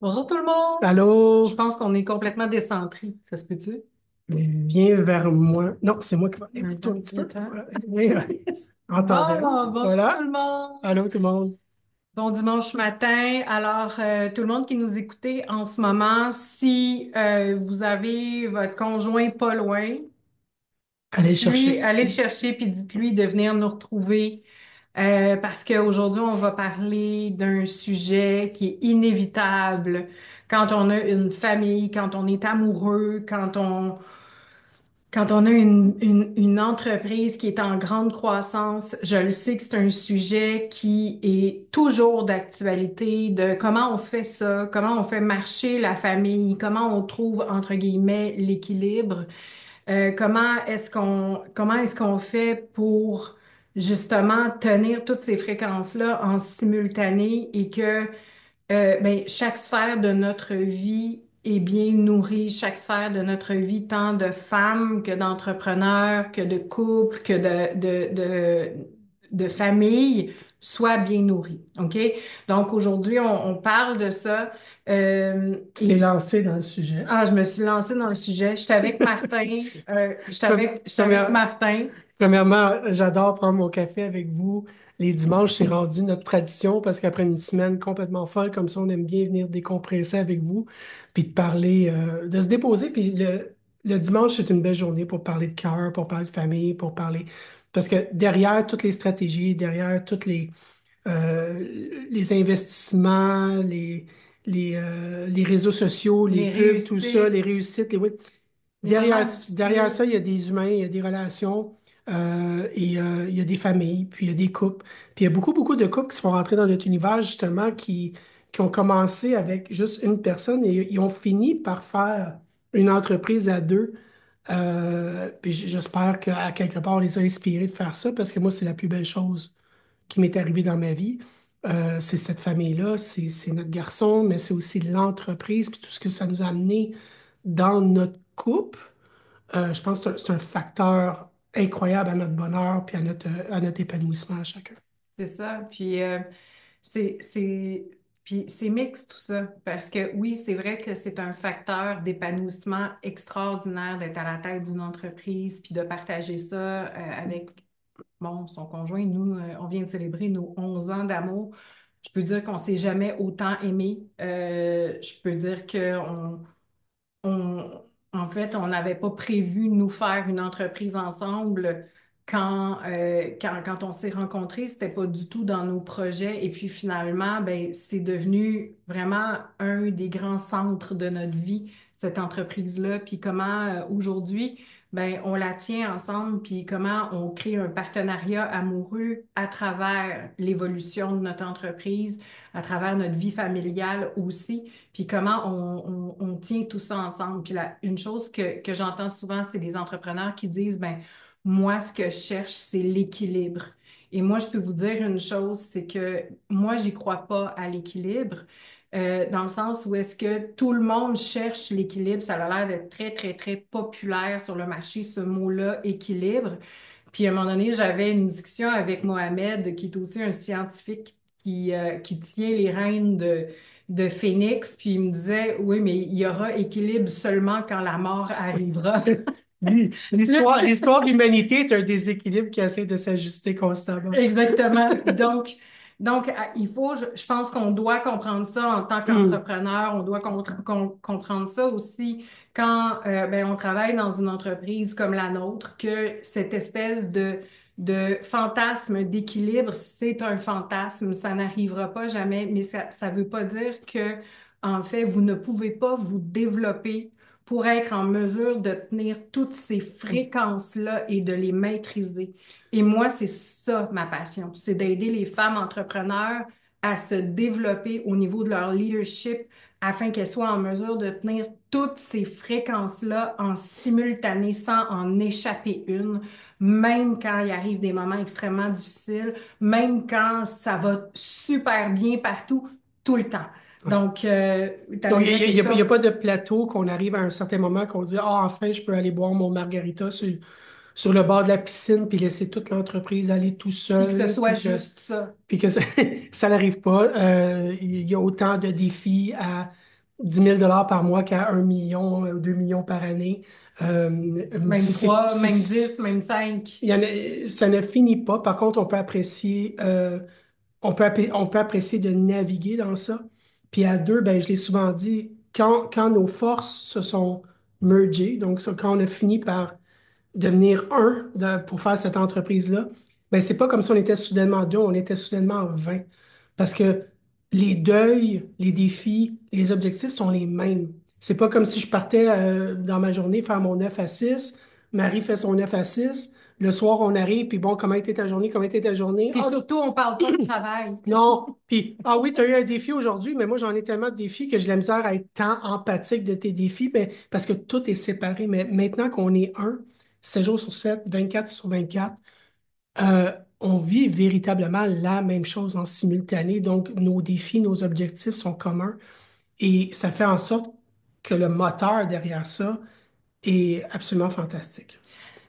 Bonjour tout le monde! Je Allô? pense qu'on est complètement décentré. Ça se peut-tu? Viens vers moi. Non, c'est moi qui vais aller vers toi Viens-t'en, un petit peu. viens-t'en. Voilà. Viens, en tandem. Bonjour tout Voilà. le monde! Allô, tout le monde. Bon dimanche matin. Alors, tout le monde qui nous écoutez en ce moment, si vous avez votre conjoint pas loin, Allez le dites-lui, chercher. allez le chercher puis dites-lui de venir nous retrouver parce qu'aujourd'hui, on va parler d'un sujet qui est inévitable quand on a une famille, quand on est amoureux, quand on a une entreprise qui est en grande croissance. Je le sais que c'est un sujet qui est toujours d'actualité, de comment on fait ça, comment on fait marcher la famille, comment on trouve, entre guillemets, l'équilibre. Comment est-ce qu'on fait pour justement tenir toutes ces fréquences-là en simultané et que ben, chaque sphère de notre vie est bien nourrie, chaque sphère de notre vie, tant de femmes que d'entrepreneurs, que de couples, que de famille, soit bien nourrie. OK? Donc aujourd'hui, on parle de ça. Tu t'es Et lancé dans le sujet. je me suis lancée dans le sujet. J'étais avec Martin. J'étais avec Première- Martin. Premièrement, j'adore prendre mon café avec vous. Les dimanches, c'est rendu notre tradition parce qu'après une semaine complètement folle comme ça, on aime bien venir décompresser avec vous, puis de parler, de se déposer. Puis le dimanche, c'est une belle journée pour parler de cœur, pour parler de famille, pour parler. Parce que derrière toutes les stratégies, derrière toutes les investissements, les réseaux sociaux, les Les pubs, tout ça, les réussites, réussites, les moments derrière difficiles. ça, il y a des humains, il y a des relations, il y a des familles, puis il y a des couples. Puis il y a beaucoup, beaucoup de couples qui sont rentrés dans notre univers, justement, qui ont commencé avec juste une personne et ils ont fini par faire une entreprise à deux. Puis j'espère qu'à quelque part, on les a inspirés de faire ça parce que moi, c'est la plus belle chose qui m'est arrivée dans ma vie. C'est cette famille-là, c'est notre garçon, mais c'est aussi l'entreprise, puis tout ce que ça nous a amené dans notre couple. Je pense que c'est un facteur incroyable à notre bonheur puis à notre épanouissement à chacun. C'est ça. C'est, c'est, c'est mixte tout ça. Parce que oui, c'est vrai que c'est un facteur d'épanouissement extraordinaire d'être à la tête d'une entreprise puis de partager ça avec bon, son conjoint. Nous, on vient de célébrer nos 11 ans d'amour. Je peux dire qu'on s'est jamais autant aimé. Je peux dire on, en fait, on n'avait pas prévu nous faire une entreprise ensemble quand on s'est rencontrés. C'était pas du tout dans nos projets. Et puis finalement, ben, c'est devenu vraiment un des grands centres de notre vie, cette entreprise-là. Puis comment aujourd'hui, ben, on la tient ensemble, puis comment on crée un partenariat amoureux à travers l'évolution de notre entreprise, à travers notre vie familiale aussi. Puis comment on tient tout ça ensemble. Puis une chose que j'entends souvent, c'est des entrepreneurs qui disent, ben moi, ce que je cherche, c'est l'équilibre. Et moi, je peux vous dire une chose, c'est que moi, j'y crois pas à l'équilibre, dans le sens où est-ce que tout le monde cherche l'équilibre. Ça a l'air d'être très, très, très populaire sur le marché, ce mot-là, équilibre. Puis à un moment donné, j'avais une discussion avec Mohamed, qui est aussi un scientifique qui tient les rênes de Phoenix, puis il me disait, oui, mais il y aura équilibre seulement quand la mort arrivera. L'histoire de l'humanité est un déséquilibre qui essaie de s'ajuster constamment. Exactement. Donc, il faut, je pense qu'on doit comprendre ça en tant qu'entrepreneur, on doit comprendre ça aussi quand ben, on travaille dans une entreprise comme la nôtre, que cette espèce de fantasme d'équilibre, c'est un fantasme, ça n'arrivera pas jamais, mais ça veut pas dire que, en fait, vous ne pouvez pas vous développer pour être en mesure de tenir toutes ces fréquences-là et de les maîtriser. Et moi, c'est ça ma passion, c'est d'aider les femmes entrepreneurs à se développer au niveau de leur leadership afin qu'elles soient en mesure de tenir toutes ces fréquences-là en simultané sans en échapper une, même quand il arrive des moments extrêmement difficiles, même quand ça va super bien partout, tout le temps. Donc, tu Donc, allais dire quelque il y a pas chose? de plateau qu'on arrive à un certain moment qu'on dit, ah, enfin, je peux aller boire mon margarita sur le bord de la piscine puis laisser toute l'entreprise aller tout Puis que ce seul, soit juste ça. puis que ça, ça n'arrive pas. Il y a autant de défis à 10 000 par mois qu'à 1 million, 2 millions par année. Même Si c'est, 3, même 10, même 5. ça ne finit pas. Par contre, on peut apprécier de naviguer dans ça. Puis à deux, ben, je l'ai souvent dit, quand nos forces se sont mergées, donc quand on a fini par devenir pour faire cette entreprise-là, ben, c'est pas comme si on était soudainement deux, on était soudainement 20. Parce que les deuils, les défis, les objectifs sont les mêmes. C'est pas comme si je partais dans ma journée faire mon 9 à 6, Marie fait son 9 à 6, le soir on arrive, puis bon, comment était ta journée, comment était ta journée? Puis Ah, surtout, on parle pas de travail. non, puis, ah oui, tu as eu un défi aujourd'hui, mais moi, j'en ai tellement de défis que j'ai la misère à être tant empathique de tes défis, mais, parce que tout est séparé. Mais maintenant qu'on est 7 jours sur 7, 24 sur 24, on vit véritablement la même chose en simultané. Donc, nos défis, nos objectifs sont communs et ça fait en sorte que le moteur derrière ça est absolument fantastique.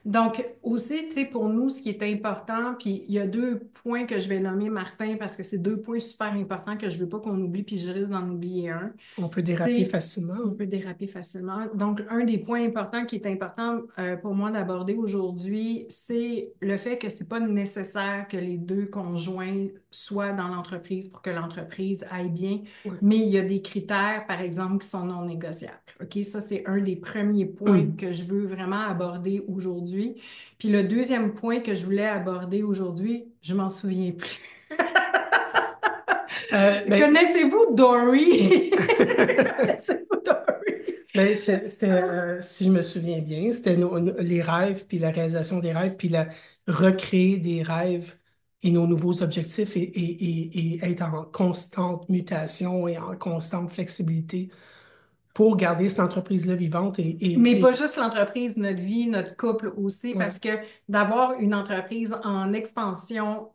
Donc, aussi, tu sais, pour nous, ce qui est important, puis il y a deux points que je vais nommer, Martin, parce que c'est deux points super importants que je veux pas qu'on oublie, puis je risque d'en oublier un. On peut déraper C'est On facilement. peut déraper facilement. Donc, un des points importants qui est important pour moi d'aborder aujourd'hui, c'est le fait que c'est pas nécessaire que les deux conjoints soient dans l'entreprise pour que l'entreprise aille bien, Ouais. mais il y a des critères, par exemple, qui sont non négociables. OK? Ça, c'est un des premiers points Hum. que je veux vraiment aborder aujourd'hui. Puis le deuxième point que je voulais aborder aujourd'hui, je m'en souviens plus. Ben, Connaissez-vous Dory? Connaissez-vous Dory? ben, c'était, si je me souviens bien, c'était les rêves, puis la réalisation des rêves, puis la recréer des rêves et nos nouveaux objectifs et être en constante mutation et en constante flexibilité pour garder cette entreprise-là vivante Mais pas juste l'entreprise, notre vie, notre couple aussi, ouais. parce que d'avoir une entreprise en expansion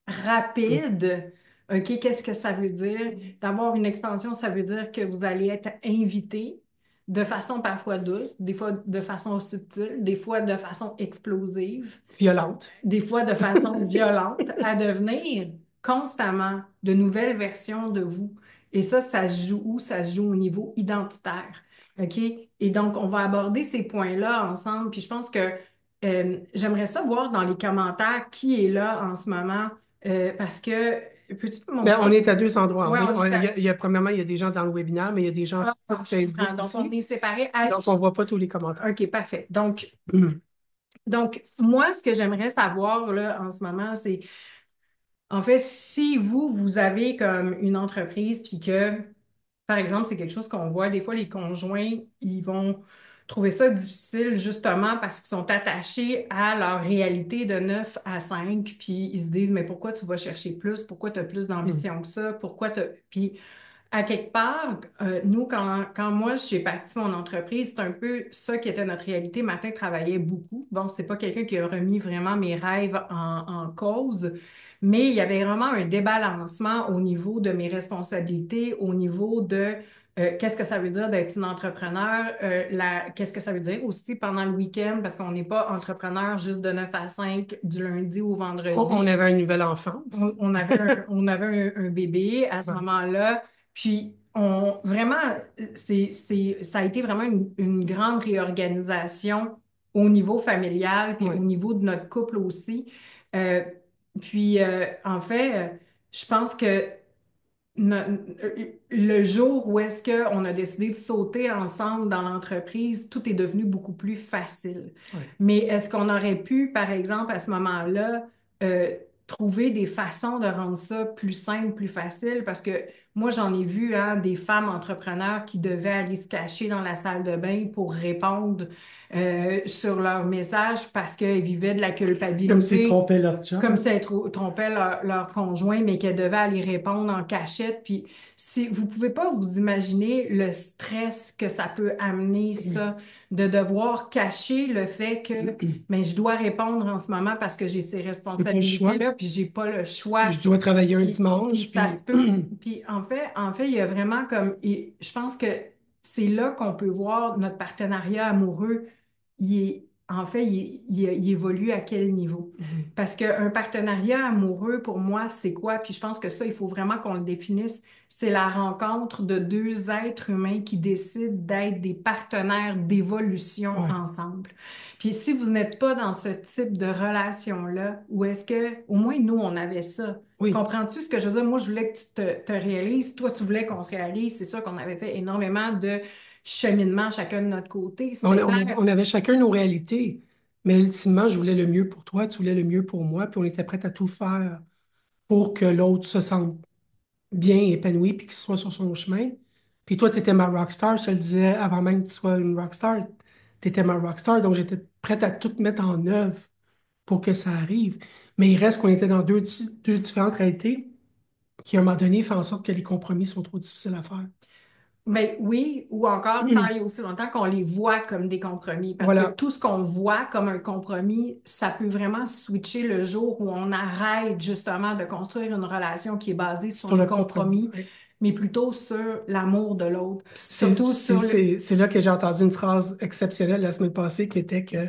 Mm. rapide, OK, qu'est-ce que ça veut dire? D'avoir une expansion, ça veut dire que vous allez être invité de façon parfois douce, des fois de façon subtile, des fois de façon explosive, Violente. des fois de façon violente, à devenir constamment de nouvelles versions de vous. Et ça se joue où? Ça se joue au niveau identitaire. OK? Et donc, on va aborder ces points-là ensemble. Puis je pense que j'aimerais ça voir dans les commentaires qui est là en ce moment. Parce que, peux-tu me Ben, on montrer? est à deux endroits. Ouais, on est à... Premièrement, il y a des gens dans le webinaire, mais il y a des gens Ah, sur je comprends. Facebook Donc, on aussi. est séparés. Donc, on voit pas tous les commentaires. OK, parfait. Donc, Mm. moi, ce que j'aimerais savoir là, en ce moment, c'est en fait, si vous avez comme une entreprise, puis que, par exemple, c'est quelque chose qu'on voit, des fois, les conjoints, ils vont trouver ça difficile justement parce qu'ils sont attachés à leur réalité de 9 à 5, puis ils se disent, mais pourquoi tu vas chercher plus? Pourquoi tu as plus Mm. d'ambition que ça? Pourquoi tu Puis, à quelque part, nous, quand moi, j'ai parti mon entreprise, c'est un peu ça qui était notre réalité. Martin travaillait beaucoup. Bon, c'est pas quelqu'un qui a remis vraiment mes rêves en cause, mais il y avait vraiment un débalancement au niveau de mes responsabilités, au niveau de qu'est-ce que ça veut dire d'être une entrepreneur, qu'est-ce que ça veut dire aussi pendant le week-end, parce qu'on n'est pas entrepreneur juste de 9 à 5 du lundi au On vendredi. avait une nouvelle enfance. On avait un bébé à ce Ouais. moment-là. Puis, vraiment, ça a été vraiment une grande réorganisation au niveau familial, puis au Ouais. niveau de notre couple aussi. Euh, En fait, je pense que le jour où est-ce qu'on a décidé de sauter ensemble dans l'entreprise, tout est devenu beaucoup plus facile. Ouais. Mais est-ce qu'on aurait pu, par exemple, à ce moment-là, euh, trouver des façons de rendre ça plus simple, plus facile? Parce que moi, j'en ai vu hein, des femmes entrepreneurs qui devaient aller se cacher dans la salle de bain pour répondre sur leur message parce qu'elles vivaient de la Comme s'ils culpabilité trompaient leur comme job. si elles trompaient leur conjoint, mais qu'elles devaient aller répondre en cachette. Puis si vous pouvez pas vous imaginer le stress que ça peut amener, ça, de devoir cacher le fait que mais je dois répondre en ce moment parce que j'ai ces J'ai pas le choix. responsabilités-là, puis j'ai pas le choix. Je dois travailler un Puis dimanche, ça se puis peut. Puis en fait, il y a vraiment comme, et je pense que c'est là qu'on peut voir notre partenariat amoureux. Il est en fait, il évolue à quel niveau? Mhm. Parce qu'un partenariat amoureux, pour moi, c'est quoi? Puis je pense que ça, il faut vraiment qu'on le définisse. C'est la rencontre de deux êtres humains qui décident d'être des partenaires d'évolution Ouais. ensemble. Puis si vous n'êtes pas dans ce type de relation-là, ou est-ce que, au moins nous, on avait ça? Oui. Comprends-tu ce que je veux dire? Moi, je voulais que tu te réalises. Toi, tu voulais qu'on se réalise. C'est sûr qu'on avait fait énormément de cheminement chacun de notre côté. On, C'était clair. on avait chacun nos réalités, mais ultimement, je voulais le mieux pour toi, tu voulais le mieux pour moi, puis on était prêts à tout faire pour que l'autre se sente bien épanoui puis qu'il soit sur son chemin. Puis toi, tu étais ma rockstar, je te le disais avant même que tu sois une rockstar, tu étais ma rockstar, donc j'étais prête à tout mettre en œuvre pour que ça arrive. Mais il reste qu'on était dans deux différentes réalités qui, à un moment donné, font en sorte que les compromis sont trop difficiles à faire. Mais oui, ou encore tant et aussi longtemps qu'on les voit comme des compromis. Parce que Voilà, tout ce qu'on voit comme un compromis, ça peut vraiment switcher le jour où on arrête justement de construire une relation qui est basée sur sur les le compromis. compromis, Ouais. mais plutôt sur l'amour de l'autre. C'est Surtout c'est- sur le... c'est- c'est là que j'ai entendu une phrase exceptionnelle la semaine passée qui était que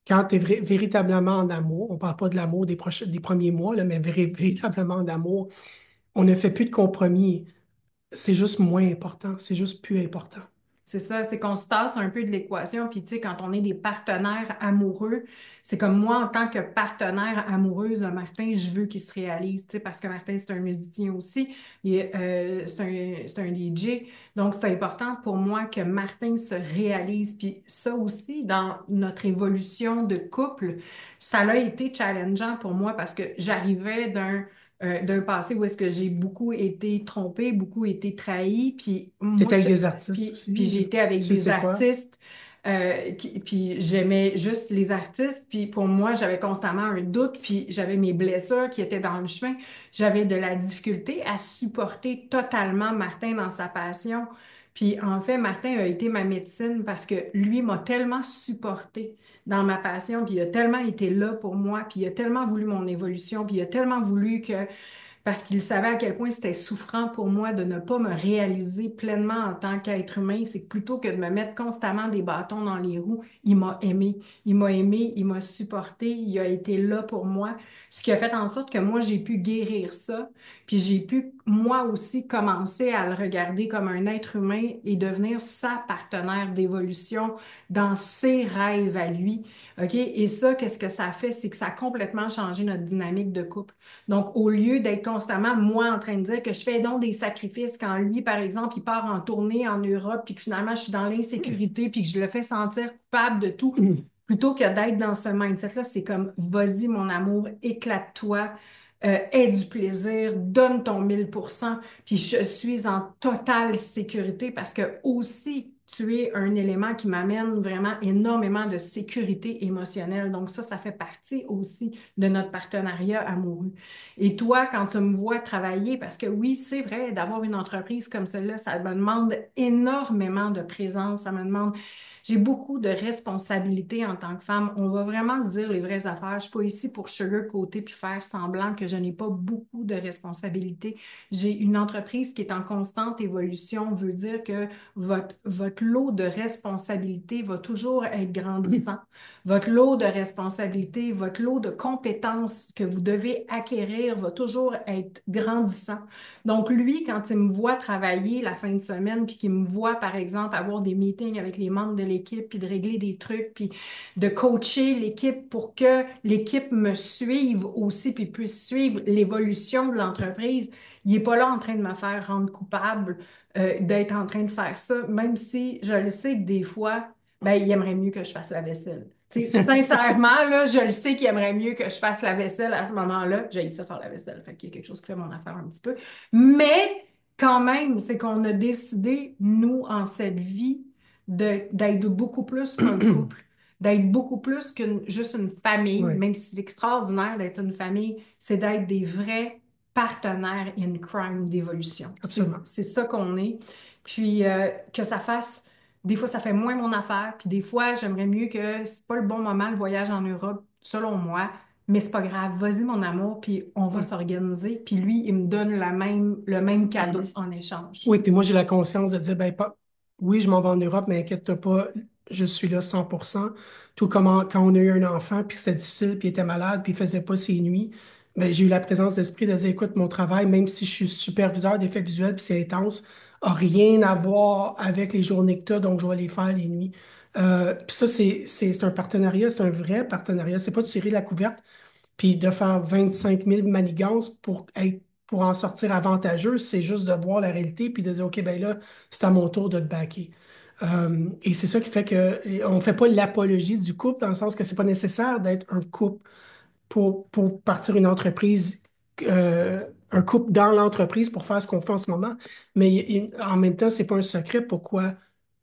quand tu es véritablement en amour, on parle pas de l'amour des premiers mois, là, mais véritablement en amour, on ne fait plus de compromis. C'est juste moins important. C'est juste plus important. C'est ça, c'est qu'on se tasse un peu de l'équation. Puis, tu sais, quand on est des partenaires amoureux, c'est comme moi, en tant que partenaire amoureuse de Martin, je veux qu'il se réalise, tu sais, parce que Martin, c'est un musicien aussi, c'est un DJ. Donc, c'est important pour moi que Martin se réalise. Puis, ça aussi, dans notre évolution de couple, ça a été challengeant pour moi parce que j'arrivais d'un passé où est-ce que j'ai beaucoup été trompée, beaucoup été trahie, puis Tu moi, étais avec des artistes puis aussi. j'ai été avec Tu des sais quoi? artistes, puis j'aimais juste les artistes, puis pour moi, j'avais constamment un doute, puis j'avais mes blessures qui étaient dans le chemin. J'avais de la difficulté à supporter totalement Martin dans sa passion. Puis en fait, Martin a été ma médecine parce que lui m'a tellement supporté dans ma passion, puis il a tellement été là pour moi, puis il a tellement voulu mon évolution, puis il a tellement voulu que parce qu'il savait à quel point c'était souffrant pour moi de ne pas me réaliser pleinement en tant qu'être humain. C'est que plutôt que de me mettre constamment des bâtons dans les roues, il m'a aimé. Il m'a aimé, il m'a supporté, il a été là pour moi. Ce qui a fait en sorte que moi, j'ai pu guérir ça. Puis j'ai pu, moi aussi, commencer à le regarder comme un être humain et devenir sa partenaire d'évolution dans ses rêves à lui. OK? Et ça, qu'est-ce que ça fait? C'est que ça a complètement changé notre dynamique de couple. Donc, au lieu d'être constamment, moi, en train de dire que je fais donc des sacrifices quand lui, par exemple, il part en tournée en Europe, puis que finalement, je suis dans l'insécurité, puis que je le fais sentir coupable de tout, plutôt que d'être dans ce mindset-là, c'est comme, vas-y, mon amour, éclate-toi, aie du plaisir, donne ton 1000%, puis je suis en totale sécurité parce que aussi, tu es un élément qui m'amène vraiment énormément de sécurité émotionnelle. Donc ça fait partie aussi de notre partenariat amoureux. Et toi, quand tu me vois travailler, parce que oui, c'est vrai, d'avoir une entreprise comme celle-là, ça me demande énormément de présence, ça me demande, j'ai beaucoup de responsabilités en tant que femme. On va vraiment se dire les vraies affaires. Je suis pas ici pour sugarcoater puis faire semblant que je n'ai pas beaucoup de responsabilités. J'ai une entreprise qui est en constante évolution, veut dire que votre lot de responsabilités va toujours être grandissant. Votre lot de responsabilités, votre lot de compétences que vous devez acquérir va toujours être grandissant. Donc, lui, quand il me voit travailler la fin de semaine, puis qu'il me voit, par exemple, avoir des meetings avec les membres de l'équipe, puis de régler des trucs, puis de coacher l'équipe pour que l'équipe me suive aussi, puis puisse suivre l'évolution de l'entreprise, il n'est pas là en train de me faire rendre coupable d'être en train de faire ça, même si je le sais que des fois, ben, il aimerait mieux que je fasse la vaisselle. Tu sais, sincèrement, là, je le sais qu'il aimerait mieux que je fasse la vaisselle à ce moment-là. J'ai ça faire la vaisselle, fait qu'il y a quelque chose qui fait mon affaire un petit peu. Mais quand même, c'est qu'on a décidé, nous, en cette vie, d'être beaucoup plus qu'un couple, d'être beaucoup plus qu'une juste une famille, Oui, même si c'est extraordinaire d'être une famille, c'est d'être des vrais partenaires in crime d'évolution. absolument. C'est ça qu'on est. Puis que ça fasse des fois, ça fait moins mon affaire, puis des fois, j'aimerais mieux que c'est pas le bon moment, le voyage en Europe, selon moi, mais c'est pas grave, vas-y mon amour, puis on va Oui. s'organiser, puis lui, il me donne le même cadeau en échange. Oui, puis moi, j'ai la conscience de dire, ben, oui, je m'en vais en Europe, mais inquiète-toi pas, je suis là 100%. Tout comme quand on a eu un enfant, puis que c'était difficile, puis il était malade, puis il faisait pas ses nuits, mais j'ai eu la présence d'esprit de dire, écoute, mon travail, même si je suis superviseur d'effets visuels, puis c'est intense, a rien à voir avec les journées que tu as, donc je vais les faire les nuits. Puis ça, c'est un partenariat, c'est un vrai partenariat. C'est pas de tirer la couverte, puis de faire 25 000 manigances pour en sortir avantageux, c'est juste de voir la réalité puis de dire, OK, ben là, c'est à mon tour de te backer. Et c'est ça qui fait que on fait pas l'apologie du couple dans le sens que c'est pas nécessaire d'être un couple pour partir une entreprise, un couple dans l'entreprise pour faire ce qu'on fait en ce moment. Mais en même temps, c'est pas un secret pourquoi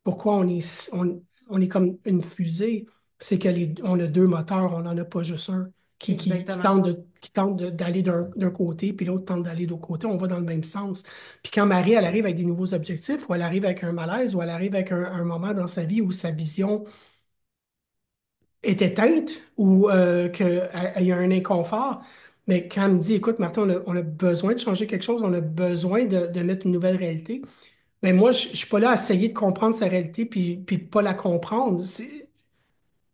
on est comme une fusée. C'est que on a deux moteurs, on n'en a pas juste un Exactement. qui tente d'aller d'un côté, puis l'autre tente d'aller de l'autre côté. On va dans le même sens. Puis quand Marie, elle arrive avec des nouveaux objectifs, ou elle arrive avec un malaise, ou elle arrive avec un moment dans sa vie où sa vision est éteinte ou qu'il y a un inconfort. Mais quand elle me dit, écoute, Martin, on a besoin de changer quelque chose, on a besoin de mettre une nouvelle réalité, mais moi, je ne suis pas là à essayer de comprendre sa réalité puis pas la comprendre.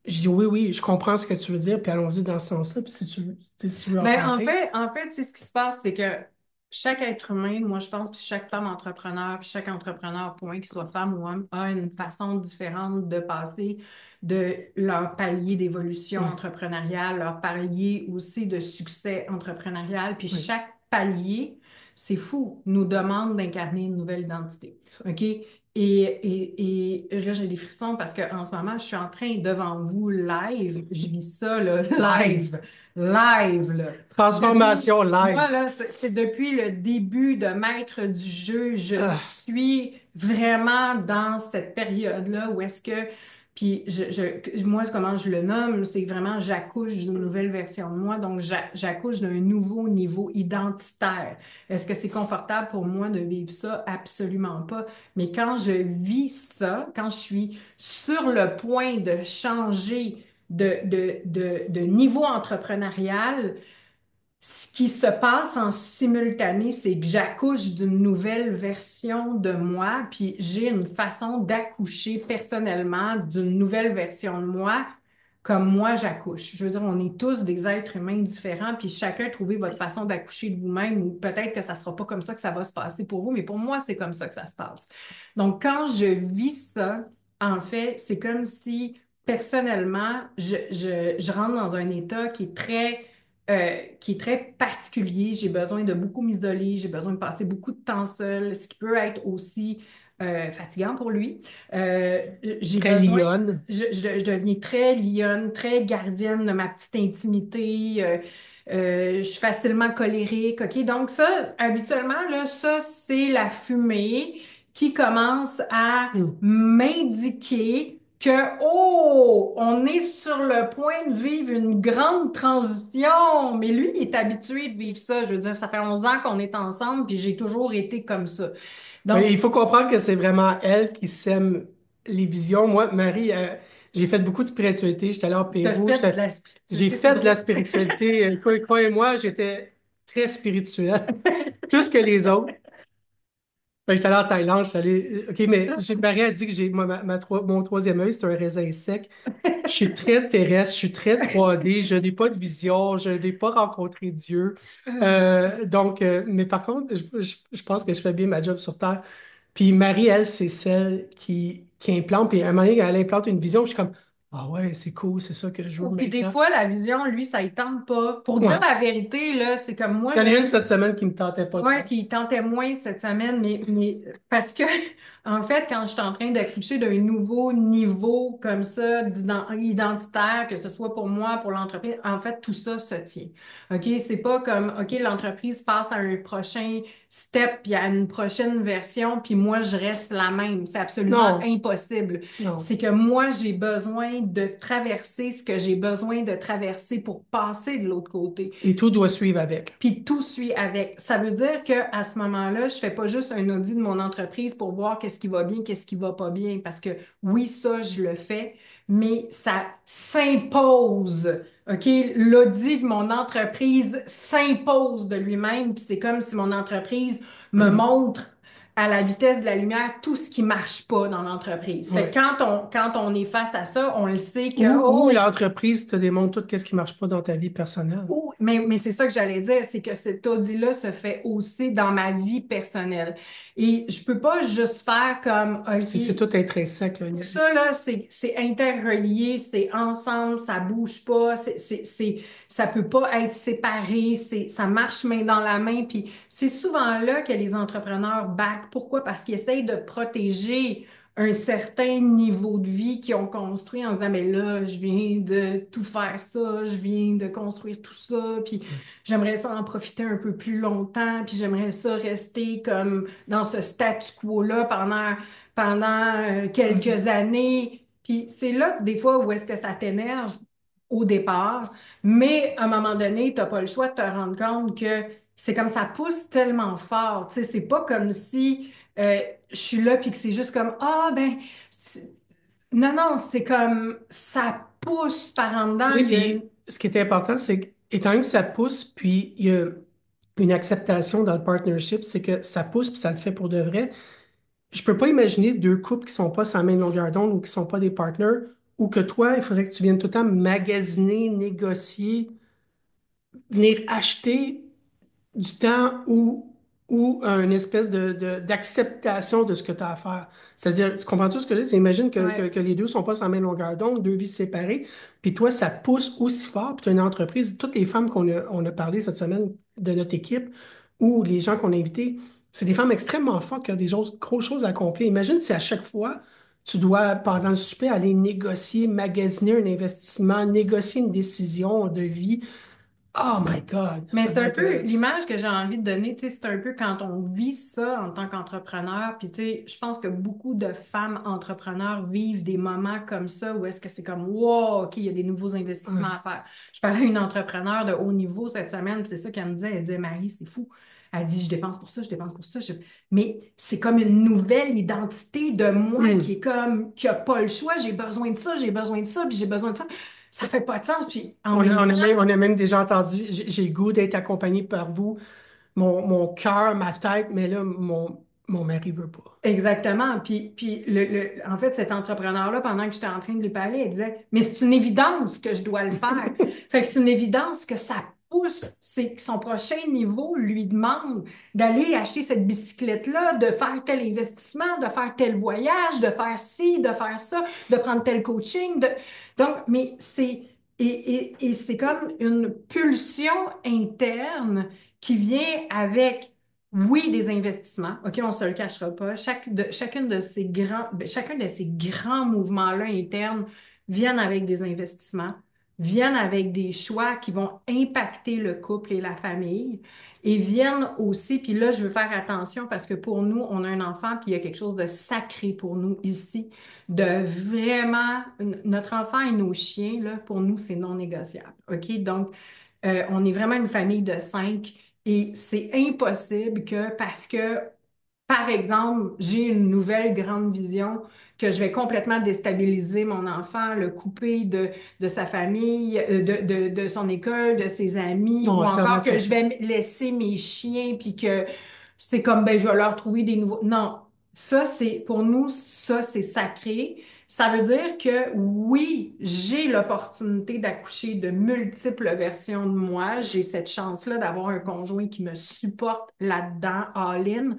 Je dis oui, oui, je comprends ce que tu veux dire, puis allons-y dans ce sens-là. Puis si tu veux en Ben, parler. en fait, c'est ce qui se passe, c'est que chaque être humain, moi je pense, puis chaque femme entrepreneur, puis chaque entrepreneur, point qu'il soit femme ou homme, a une façon différente de passer de leur palier d'évolution Oui, entrepreneuriale, leur palier aussi de succès entrepreneurial. Puis oui, chaque palier, c'est fou, nous demande d'incarner une nouvelle identité. ça. OK? Et là, j'ai des frissons parce qu'en ce moment, je suis en train devant vous live. Je vis ça, là, Live. live, là. Depuis, Transformation moi, live. là, c'est depuis le début de maître du jeu, je Ah, suis vraiment dans cette période-là où est-ce que, puis moi, comment je le nomme, c'est vraiment j'accouche d'une nouvelle version de moi, donc j'accouche d'un nouveau niveau identitaire. Est-ce que c'est confortable pour moi de vivre ça? Absolument pas. Mais quand je vis ça, quand je suis sur le point de changer de niveau entrepreneurial, ce qui se passe en simultané, c'est que j'accouche d'une nouvelle version de moi, puis j'ai une façon d'accoucher personnellement d'une nouvelle version de moi, comme moi j'accouche. Je veux dire, on est tous des êtres humains différents, puis chacun trouvez votre façon d'accoucher de vous-même, ou peut-être que ça sera pas comme ça que ça va se passer pour vous, mais pour moi, c'est comme ça que ça se passe. Donc, quand je vis ça, en fait, c'est comme si personnellement, je rentre dans un état qui est très particulier. J'ai besoin de beaucoup m'isoler, j'ai besoin de passer beaucoup de temps seul, ce qui peut être aussi fatigant pour lui. J'ai très besoin, lionne. je deviens très lionne, très gardienne de ma petite intimité. Je suis facilement colérique. OK? Donc ça, habituellement, là, ça, c'est la fumée qui commence à Hmm. m'indiquer que, oh, on est sur le point de vivre une grande transition. Mais lui, il est habitué de vivre ça. Je veux dire, ça fait 11 ans qu'on est ensemble, puis j'ai toujours été comme ça. Mais Donc, il faut comprendre que c'est vraiment elle qui sème les visions. Moi, Marie, j'ai fait beaucoup de spiritualité. J'étais allé au tu as Pérou. fait de la J'ai spiritualité, c'est fait de la drôle. spiritualité. Quoi et moi, j'étais très spirituel, plus que les autres. Ben, j'étais allé en Thaïlande, j'étais allé. OK, mais Marie a dit que mon troisième œil, c'est un raisin sec. Je suis très terrestre, je suis très 3D, je n'ai pas de vision, je n'ai pas rencontré Dieu. Mais par contre, je pense que je fais bien ma job sur Terre. Puis Marie, elle, c'est celle qui implante. Puis à un moment donné, elle implante une vision. Puis je suis comme, ah ouais, c'est cool, c'est ça que je veux Ou puis des maintenant. fois, la vision, lui, ça ne tente pas. Pour dire Ouais. la vérité, là, c'est comme moi, Il y en là, a une cette semaine qui me tentait pas ouais, trop. qui tentait moins cette semaine, mais parce que, en fait, quand je suis en train d'accoucher d'un nouveau niveau comme ça, identitaire, que ce soit pour moi, pour l'entreprise, en fait, tout ça se tient. OK? C'est pas comme, OK, l'entreprise passe à un prochain step, puis à une prochaine version, puis moi, je reste la même. C'est absolument Non, impossible. non. C'est que moi, j'ai besoin de traverser ce que j'ai besoin de traverser pour passer de l'autre côté. Et tout doit suivre avec. Puis tout suit avec. Ça veut dire qu'à ce moment-là, je fais pas juste un audit de mon entreprise pour voir qu'est-ce qui va bien, qu'est-ce qui va pas bien, parce que oui, ça, je le fais, mais ça s'impose. OK? L'audit de mon entreprise s'impose de lui-même, puis c'est comme si mon entreprise me montre à la vitesse de la lumière tout ce qui marche pas dans l'entreprise. Fait que Ouais. quand on est face à ça, on le sait que, Ou oh, l'entreprise te démontre tout ce qui marche pas dans ta vie personnelle. mais c'est ça que j'allais dire, c'est que cet audit-là se fait aussi dans ma vie personnelle. Et je peux pas juste faire comme, C'est OK, tout intrinsèque, là. ça, là, c'est interrelié, c'est ensemble, ça bouge pas, ça peut pas être séparé, ça marche main dans la main. Puis c'est souvent là que les entrepreneurs back. Pourquoi? Parce qu'ils essayent de protéger un certain niveau de vie qu'ils ont construit en se disant, mais là, je viens de tout faire ça, je viens de construire tout ça, puis j'aimerais ça en profiter un peu plus longtemps, puis j'aimerais ça rester comme dans ce statu quo-là pendant OK. quelques années. Puis c'est là que des fois où est-ce que ça t'énerve au départ, mais à un moment donné, tu n'as pas le choix de te rendre compte que c'est comme ça pousse tellement fort. Tu sais, c'est pas comme si je suis là puis que c'est juste comme ah ben non non, c'est comme ça pousse par en dedans. Oui, Il y a une... puis ce qui est important, c'est que, étant donné que ça pousse, puis il y a une acceptation dans le partnership, c'est que ça pousse, puis ça le fait pour de vrai. Je peux pas imaginer deux couples qui sont pas sur la même longueur d'onde ou qui sont pas des partners, ou que toi, il faudrait que tu viennes tout le temps magasiner, négocier, venir acheter du temps ou une espèce d'acceptation de ce que tu as à faire. C'est-à-dire, tu comprends-tu ce que je veux dire? Imagine Ouais. que les deux sont pas sur la même longueur d'onde, deux vies séparées, puis toi, ça pousse aussi fort, puis tu as une entreprise, toutes les femmes on a parlé cette semaine de notre équipe, ou les gens qu'on a invités, c'est des femmes extrêmement fortes qui ont des grosses choses à accomplir. Imagine si à chaque fois, tu dois, pendant le souper, aller négocier, magasiner un investissement, négocier une décision de vie. Oh my God, Mais ça c'est doit un être... peu l'image que j'ai envie de donner, tu sais, c'est un peu quand on vit ça en tant qu'entrepreneur, puis tu sais, je pense que beaucoup de femmes entrepreneurs vivent des moments comme ça où est-ce que c'est comme, wow, OK, il y a des nouveaux investissements ouais. à faire. Je parlais à une entrepreneur de haut niveau cette semaine, c'est ça qu'elle me disait, elle disait, Marie, c'est fou. Elle dit, je dépense pour ça, je dépense pour ça. Mais c'est comme une nouvelle identité de moi qui Hmm. est comme, qui a pas le choix, j'ai besoin de ça, j'ai besoin de ça, puis j'ai besoin de ça. Ça fait pas de sens, puis en même temps, On a même déjà entendu, j'ai le goût d'être accompagné par vous, mon cœur, ma tête, mais là, mon mari veut pas. exactement. Puis en fait, cet entrepreneur-là, pendant que j'étais en train de lui parler, elle disait, mais c'est une évidence que je dois le faire. Fait que c'est une évidence que ça pousse, c'est que son prochain niveau lui demande d'aller acheter cette bicyclette-là, de faire tel investissement, de faire tel voyage, de faire ci, de faire ça, de prendre tel coaching. Donc, mais c'est, et c'est comme une pulsion interne qui vient avec oui, des investissements. OK, on ne se le cachera pas. Chacune de ces chacun de ces grands mouvements-là internes viennent avec des investissements, viennent avec des choix qui vont impacter le couple et la famille et viennent aussi, puis là, je veux faire attention parce que pour nous, on a un enfant, puis il y a quelque chose de sacré pour nous ici, de vraiment, notre enfant et nos chiens, là, pour nous, c'est non négociable. OK, donc, on est vraiment une famille de cinq. Et c'est impossible que parce que, par exemple, j'ai une nouvelle grande vision, que je vais complètement déstabiliser mon enfant, le couper de sa famille, de son école, de ses amis, On ou ne te encore que permettrait je pas. vais laisser mes chiens, puis que c'est comme, ben, je vais leur trouver des nouveaux... Non, ça, c'est, pour nous, ça, c'est sacré. Ça veut dire que oui, j'ai l'opportunité d'accoucher de multiples versions de moi. J'ai cette chance-là d'avoir un conjoint qui me supporte là-dedans, all-in.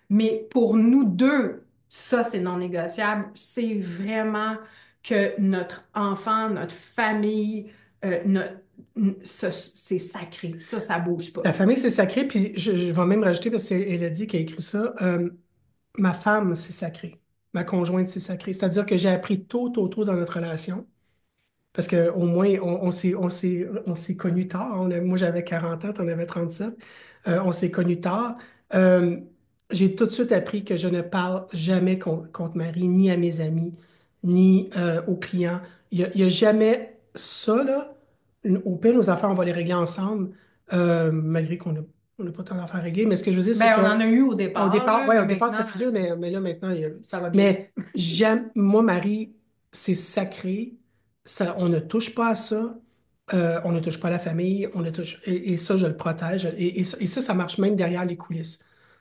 Mais pour nous deux, ça, c'est non négociable. C'est vraiment que notre enfant, notre famille, c'est sacré. Ça bouge pas. La famille, c'est sacré, puis je vais même rajouter, parce qu'elle a dit qu'elle a écrit ça, ma femme, c'est sacré. Ma conjointe, c'est sacré. C'est-à-dire que j'ai appris tôt dans notre relation. Parce qu'au moins, on s'est connus tard. Moi, j'avais 40 ans, tu en avais 37. On s'est connus tard. Euh, j'ai tout de suite appris que je ne parle jamais contre Marie, ni à mes amis, ni aux clients. Il y a jamais ça, là. Au pire, nos affaires, on va les régler ensemble, malgré on n'a pas tant d'affaires à régler. Mais ce que je veux dire, c'est Ben, on que en a eu au au départ, départ, là, ouais, mais au départ, c'est maintenant, plus dur, mais là, maintenant, ça va bien. mais j'aime, moi, Marie, c'est sacré. Ça, on ne touche pas à ça. On ne touche pas à la famille. On ne touche, et ça, je le protège. Et ça, ça marche même derrière les coulisses.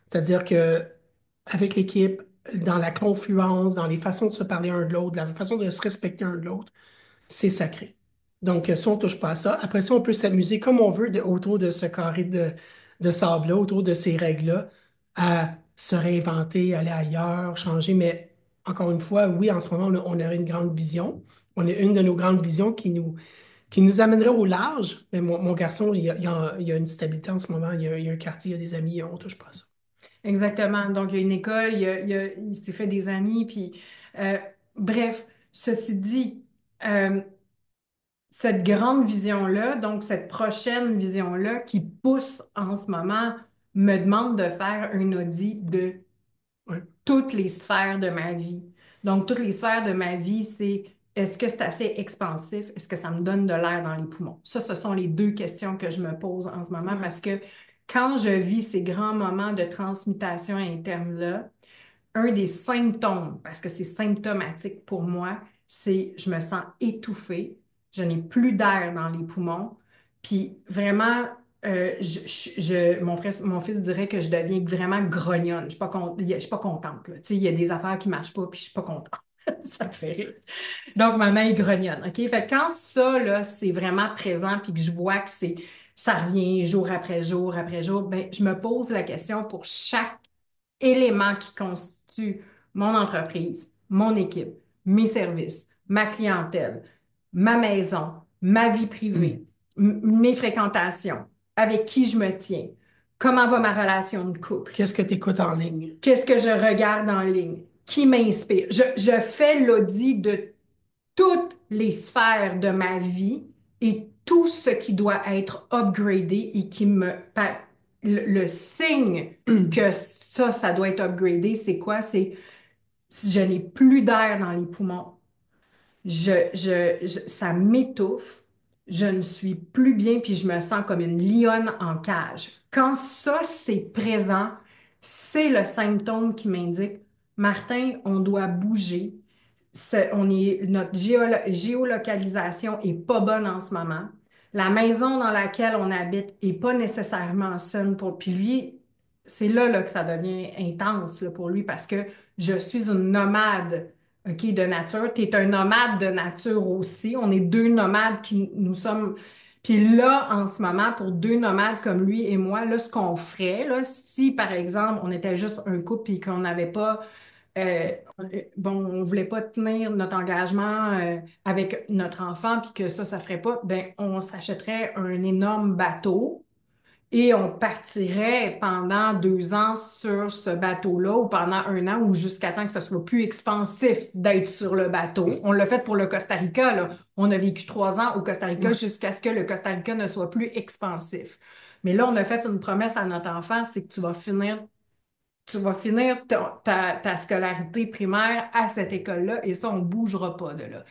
C'est-à-dire que avec l'équipe, dans la confluence, dans les façons de se parler un de l'autre, la façon de se respecter un de l'autre, c'est sacré. Donc, ça, on ne touche pas à ça. Après ça, on peut s'amuser comme on veut autour de ce carré de sable-là, autour de ces règles-là, à se réinventer, aller ailleurs, changer. Mais encore une fois, oui, en ce moment, on a une grande vision. On a une de nos grandes visions qui nous amènerait au large. Mais mon garçon, il y a une stabilité en ce moment. Il y a un quartier, il y a des amis, on ne touche pas à ça. Exactement. Donc, il y a une école, il s'est fait des amis, puis euh, bref, ceci dit, euh, cette grande vision-là, donc cette prochaine vision-là qui pousse en ce moment, me demande de faire un audit de Ouais, toutes les sphères de ma vie. Donc, toutes les sphères de ma vie, c'est est-ce que c'est assez expansif? Est-ce que ça me donne de l'air dans les poumons? Ça, ce sont les deux questions que je me pose en ce moment ouais. parce que quand je vis ces grands moments de transmutation interne-là, un des symptômes, parce que c'est symptomatique pour moi, c'est je me sens étouffée, je n'ai plus d'air dans les poumons, puis vraiment, mon fils dirait que je deviens vraiment grognonne. Je suis pas, je suis pas contente, là. Tu sais, il y a des affaires qui marchent pas, puis je suis pas contente. Ça me fait rire. Donc, ma main est grognonne, OK? Fait que quand ça, là, c'est vraiment présent, puis que je vois que ça revient jour après jour, ben, je me pose la question pour chaque éléments qui constituent mon entreprise, mon équipe, mes services, ma clientèle, ma maison, ma vie privée, mes fréquentations, avec qui je me tiens, comment va ma relation de couple, Qu'est-ce que tu écoutes en ligne? qu'est-ce que je regarde en ligne, qui m'inspire. Je fais l'audit de toutes les sphères de ma vie et tout ce qui doit être upgradé et qui le signe que ça doit être upgradé, c'est quoi? C'est si je n'ai plus d'air dans les poumons, ça m'étouffe, je ne suis plus bien, puis je me sens comme une lionne en cage. Quand ça, c'est présent, c'est le symptôme qui m'indique, Martin, on doit bouger. Notre géolocalisation est pas bonne en ce moment. La maison dans laquelle on habite est pas nécessairement saine pour. Puis lui, c'est là que ça devient intense là, pour lui parce que je suis une nomade, OK, de nature. Tu es un nomade de nature aussi. On est deux nomades qui nous sommes. Puis là, en ce moment, pour deux nomades comme lui et moi, là, ce qu'on ferait, là, si par exemple, on était juste un couple et qu'on n'avait pas euh, bon, on voulait pas tenir notre engagement avec notre enfant, puis que ça ferait pas, ben, on s'achèterait un énorme bateau et on partirait pendant 2 ans sur ce bateau-là ou pendant un an ou jusqu'à temps que ce soit plus expansif d'être sur le bateau. On l'a fait pour le Costa Rica, là. On a vécu 3 ans au Costa Rica Ouais. jusqu'à ce que le Costa Rica ne soit plus expansif. Mais là, on a fait une promesse à notre enfant, c'est que tu vas finir ta scolarité primaire à cette école-là et ça, on ne bougera pas de là.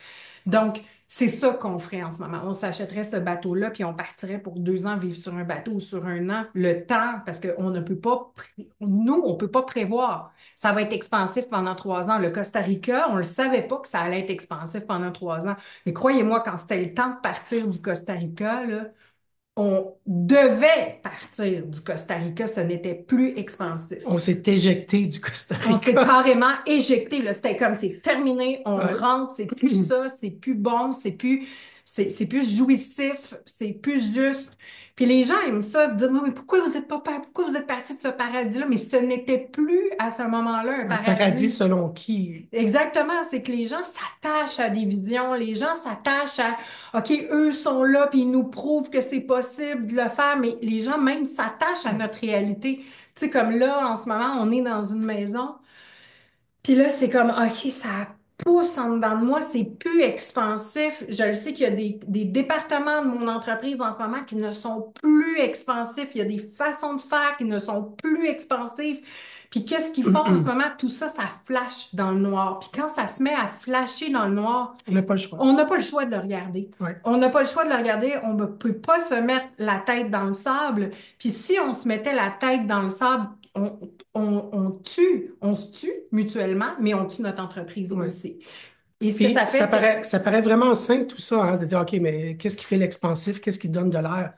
Donc, c'est ça qu'on ferait en ce moment. On s'achèterait ce bateau-là, puis on partirait pour 2 ans vivre sur un bateau ou sur un an, le temps, parce qu'on ne peut pas, nous, on ne peut pas prévoir. Ça va être expansif pendant 3 ans. Le Costa Rica, on ne le savait pas que ça allait être expansif pendant 3 ans. Mais croyez-moi, quand c'était le temps de partir du Costa Rica, là, on devait partir du Costa Rica, ce n'était plus expansif. On s'est éjecté du Costa On s'est Rica. carrément éjecté, là. C'était comme c'est terminé, on Ouais. rentre, c'est plus ça, c'est plus bon, c'est plus jouissif, c'est plus juste. Puis les gens aiment ça, dire, mais pourquoi vous êtes pas, pourquoi vous êtes parti de ce paradis-là? Mais ce n'était plus à ce moment-là un Un paradis paradis. selon qui? Exactement, c'est que les gens s'attachent à des visions, les gens s'attachent à, OK, eux sont là, puis ils nous prouvent que c'est possible de le faire, mais les gens même s'attachent à notre réalité. Tu sais, comme là, en ce moment, on est dans une maison, puis là, c'est comme, OK, ça pousse en dedans de moi, c'est plus expansif. Je le sais qu'il y a des départements de mon entreprise en ce moment qui ne sont plus expansifs. Il y a des façons de faire qui ne sont plus expansives. Puis qu'est-ce qu'ils font en ce moment? Tout ça, ça flash dans le noir. Puis quand ça se met à flasher dans le noir, On n'a pas le choix. on n'a pas le choix de le regarder. Ouais. On n'a pas le choix de le regarder. On ne peut pas se mettre la tête dans le sable. Puis si on se mettait la tête dans le sable, on se tue mutuellement, mais on tue notre entreprise Ouais. aussi. Et ce que Puis ça fait, c'est ça paraît vraiment simple tout ça, hein, de dire, OK, mais qu'est-ce qui fait l'expansif? Qu'est-ce qui donne de l'air?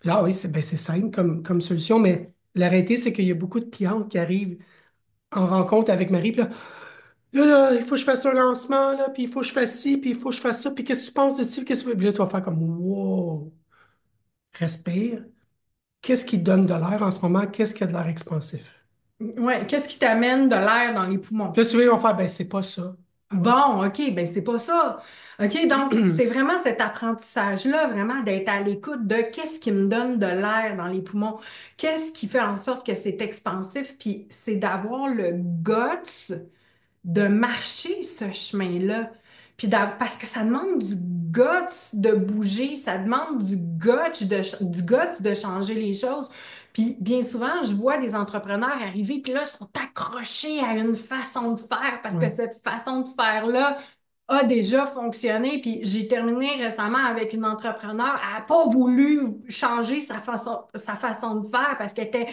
Ah oui, c'est ben, c'est simple comme solution, mais la réalité, c'est qu'il y a beaucoup de clients qui arrivent en rencontre avec Marie, puis là, il faut que je fasse un lancement, là, puis il faut que je fasse ci, puis il faut que je fasse ça, puis qu'est-ce que tu penses de ci, qu'est-ce que tu veux? Puis là, tu vas faire comme, wow, respire. Qu'est-ce qui donne de l'air en ce moment? Qu'est-ce qui a de l'air expansif? Ouais, qu'est-ce qui t'amène de l'air dans les poumons? Puis là, souvent, ils vont faire, ben, c'est pas ça. Ah ouais. Bon, OK, ben c'est pas ça. OK, donc c'est vraiment cet apprentissage-là, vraiment d'être à l'écoute de qu'est-ce qui me donne de l'air dans les poumons, qu'est-ce qui fait en sorte que c'est expansif, puis c'est d'avoir le guts de marcher ce chemin-là. Parce que ça demande du guts de bouger, ça demande du guts de changer les choses. Puis bien souvent, je vois des entrepreneurs arriver, puis là, ils sont accrochés à une façon de faire parce que Ouais. cette façon de faire-là a déjà fonctionné. Puis j'ai terminé récemment avec une entrepreneur, elle n'a pas voulu changer sa façon de faire parce qu'elle était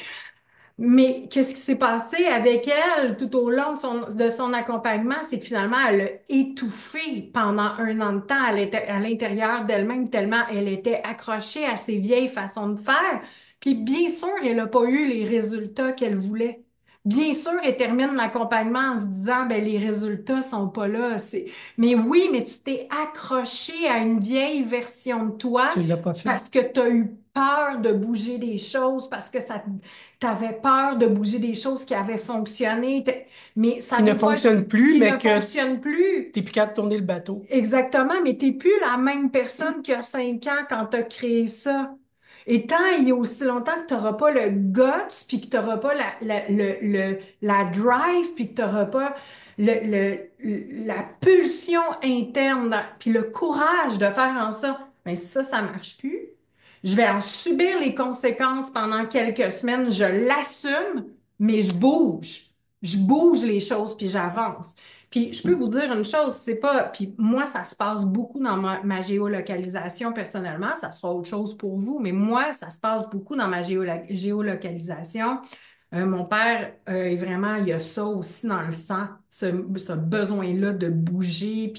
mais qu'est-ce qui s'est passé avec elle tout au long de son accompagnement? C'est que finalement, elle a étouffé pendant 1 an de temps. Elle était à l'intérieur d'elle-même tellement elle était accrochée à ses vieilles façons de faire. Puis bien sûr, elle n'a pas eu les résultats qu'elle voulait. Bien sûr, elle termine l'accompagnement en se disant, ben les résultats sont pas là. Mais oui, mais tu t'es accroché à une vieille version de toi Tu l'as pas fait. parce que tu as eu peur de bouger des choses, parce que ça t'avais peur de bouger des choses qui avaient fonctionné, mais ça Qui ne veut pas fonctionne plus, qui ne mais que fonctionnent plus. t'es plus capable de tourner le bateau. Exactement, mais t'es plus la même personne qu'il y a 5 ans quand tu as créé ça. Et tant il y a aussi longtemps que tu n'auras pas le guts, puis que tu n'auras pas la drive, puis que tu n'auras pas la pulsion interne, puis le courage de faire en ça, mais ça marche plus. Je vais en subir les conséquences pendant quelques semaines, je l'assume, mais je bouge. Je bouge les choses, puis j'avance. Puis je peux vous dire une chose, c'est pas. Puis moi, ça se passe beaucoup dans ma géolocalisation personnellement. Ça sera autre chose pour vous, mais moi, ça se passe beaucoup dans ma géolocalisation. Mon père est vraiment, il a ça aussi dans le sang, ce besoin-là de bouger.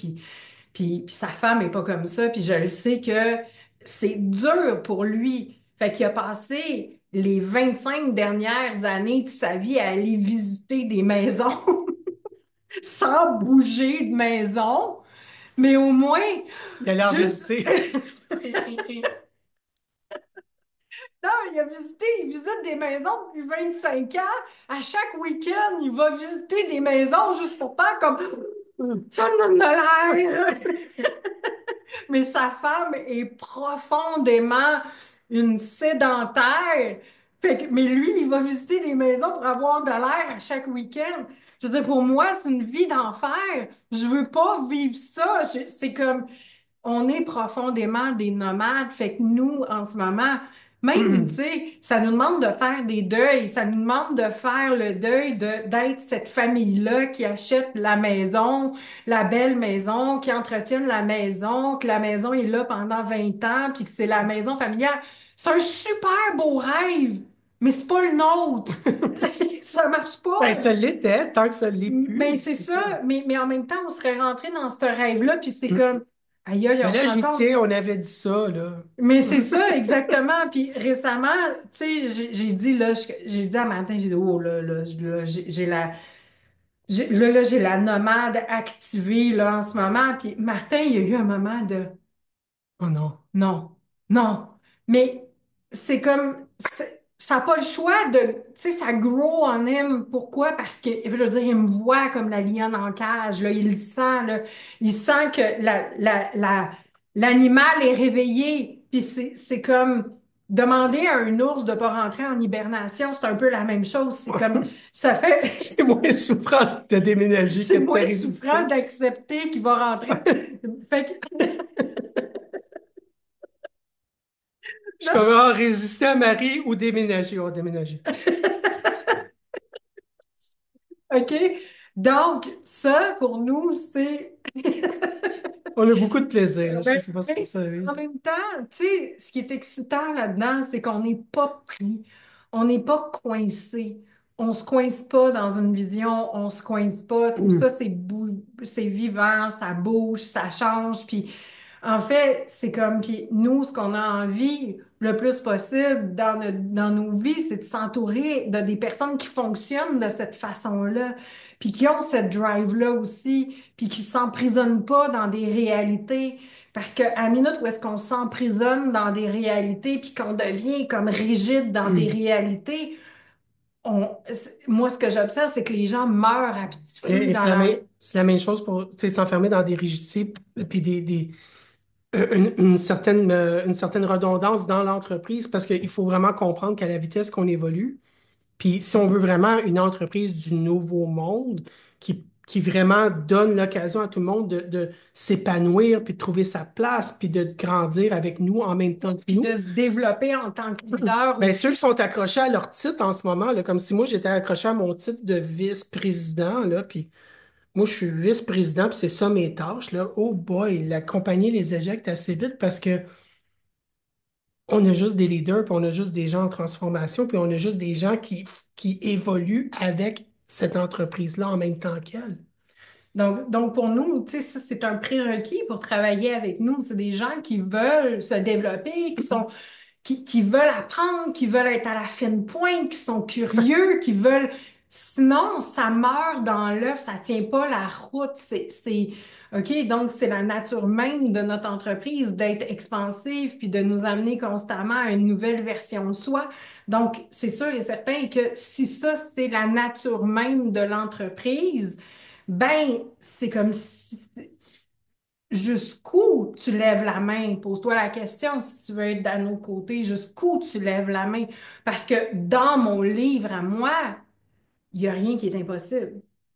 Puis sa femme est pas comme ça. Puis je le sais que c'est dur pour lui. Fait qu'il a passé les 25 dernières années de sa vie à aller visiter des maisons sans bouger de maison, mais au moins, Il a l'air juste, visiter. non, il visite des maisons depuis 25 ans. À chaque week-end, il va visiter des maisons juste pour faire comme, ça me donne de l'air. Mais sa femme est profondément une sédentaire. Mais lui, il va visiter des maisons pour avoir de l'air à chaque week-end. Je veux dire, pour moi, c'est une vie d'enfer. Je veux pas vivre ça. C'est comme, on est profondément des nomades. Fait que nous, en ce moment, même, tu sais, ça nous demande de faire des deuils. Ça nous demande de faire le deuil d'être cette famille-là qui achète la maison, la belle maison, qui entretiennent la maison, que la maison est là pendant 20 ans, puis que c'est la maison familiale. C'est un super beau rêve, mais c'est pas le nôtre. Ça marche Ben, pas. ça l'était, tant que ça l'est Mais plus, c'est c'est ça. ça. Mais en même temps, on serait rentré dans ce rêve-là, puis c'est comme, aïe, aïe, Mais là, dans le j'y fond. tiens, on avait dit ça, là. Mais c'est ça, exactement. Puis récemment, tu sais, j'ai dit, là, j'ai dit à matin, j'ai dit, oh là, j'ai j'ai la nomade activée, là, en ce moment. Puis Martin, il y a eu un moment de, Oh non. non, non. Mais c'est comme, ça n'a pas le choix de, tu sais, ça grow on him. Pourquoi? Parce que, je veux dire, il me voit comme la lionne en cage, là. Il le sent, là. Il sent que l'animal est réveillé. Puis c'est comme demander à un ours de pas rentrer en hibernation, c'est un peu la même chose. C'est comme, ça fait, C'est moins souffrant de déménager que c'est de te moins souffrant résister. d'accepter qu'il va rentrer. Fait que, Je suis comme, ah, résister à Marie ou déménager. On va déménager. OK? Donc, ça, pour nous, c'est... On a beaucoup de plaisir, là. Je ne Ben, sais pas si vous mais savez. en même temps, tu sais, ce qui est excitant là-dedans, c'est qu'on n'est pas pris, on n'est pas coincé. On se coince pas dans une vision, on se coince pas. Tout ça, c'est vivant, ça bouge, ça change. Puis, en fait, c'est comme, puis nous, ce qu'on a envie, le plus possible dans nos vies, c'est de s'entourer de des personnes qui fonctionnent de cette façon-là, puis qui ont cette drive-là aussi, puis qui s'emprisonnent pas dans des réalités. Parce qu'à minute où est-ce qu'on s'emprisonne dans des réalités, puis qu'on devient comme rigide dans des réalités, moi, ce que j'observe, c'est que les gens meurent à petit feu Et dans leur... c'est la même chose pour, tu sais, s'enfermer dans des rigidités, puis une certaine redondance dans l'entreprise, parce qu'il faut vraiment comprendre qu'à la vitesse qu'on évolue, puis si on veut vraiment une entreprise du nouveau monde qui vraiment donne l'occasion à tout le monde de s'épanouir, puis de trouver sa place, puis de grandir avec nous en même temps que Puis nous, de se développer en tant que leader ben, ceux aussi. qui sont accrochés à leur titre en ce moment, là, comme si moi j'étais accroché à mon titre de vice-président, là, puis moi je suis vice-président, puis c'est ça mes tâches, là. Oh boy, la compagnie les éjecte assez vite parce que on a juste des leaders, puis on a juste des gens en transformation, puis on a juste des gens qui évoluent avec cette entreprise-là en même temps qu'elle. Donc pour nous, tu sais, ça, c'est un prérequis pour travailler avec nous. C'est des gens qui veulent se développer, qui veulent apprendre, qui veulent être à la fine pointe, qui sont curieux, qui veulent... Sinon, ça meurt dans l'œuf, ça tient pas la route. OK, donc c'est la nature même de notre entreprise d'être expansive puis de nous amener constamment à une nouvelle version de soi. Donc, c'est sûr et certain que si ça, c'est la nature même de l'entreprise, ben, c'est comme si jusqu'où tu lèves la main? Pose-toi la question si tu veux être d'un autre côté, jusqu'où tu lèves la main? Parce que dans mon livre à moi, il n'y a rien qui est impossible.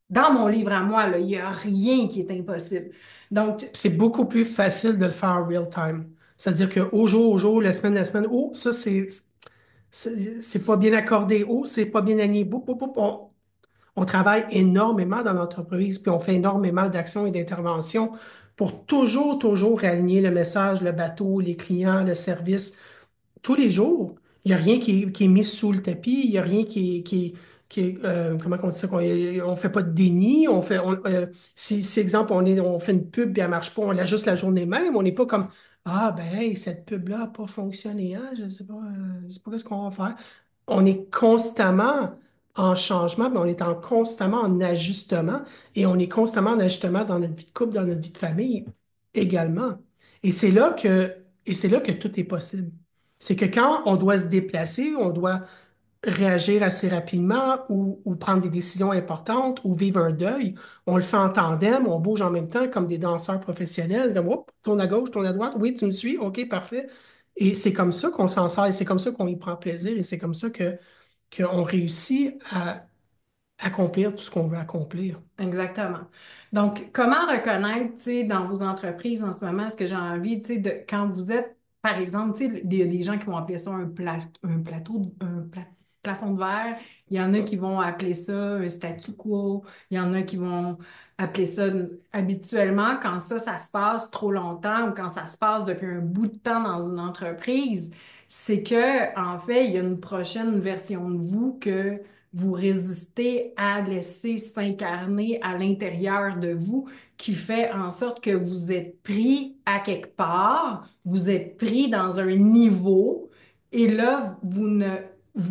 Dans mon livre à moi, là, il n'y a rien qui est impossible. Donc, C'est beaucoup plus facile de le faire en real time. C'est-à-dire qu'au jour, la semaine, oh, ça, c'est pas bien accordé. Oh, c'est pas bien aligné. Boup, boup, boup. On travaille énormément dans l'entreprise, puis on fait énormément d'actions et d'interventions pour toujours, toujours réaligner le message, le bateau, les clients, le service tous les jours. Il n'y a rien qui est mis sous le tapis, il n'y a rien comment on dit ça, on fait pas de déni, si exemple, on fait une pub et elle marche pas, on l'ajuste la journée même, on n'est pas comme, ah ben, hey, cette pub-là n'a pas fonctionné, hein, je sais pas ce qu'on va faire. On est constamment en changement, mais on est constamment en ajustement et on est constamment en ajustement dans notre vie de couple, dans notre vie de famille également. Et c'est là que, et c'est là que tout est possible. C'est que quand on doit se déplacer, on doit réagir assez rapidement ou prendre des décisions importantes ou vivre un deuil, on le fait en tandem, on bouge en même temps comme des danseurs professionnels, comme, hop, tourne à gauche, tourne à droite, oui, tu me suis, OK, parfait. Et c'est comme ça qu'on s'en sort et c'est comme ça qu'on y prend plaisir et c'est comme ça qu'on réussit à accomplir tout ce qu'on veut accomplir. exactement. Donc, comment reconnaître, tu sais, dans vos entreprises en ce moment, ce que j'ai envie, tu sais, de quand vous êtes, par exemple, tu sais, il y a des gens qui vont appeler ça un plateau, plafond de verre. Il y en a qui vont appeler ça un statu quo. Il y en a qui vont appeler ça habituellement quand ça se passe trop longtemps ou quand ça se passe depuis un bout de temps dans une entreprise, c'est que, en fait, il y a une prochaine version de vous que vous résistez à laisser s'incarner à l'intérieur de vous, qui fait en sorte que vous êtes pris à quelque part, vous êtes pris dans un niveau, et là, vous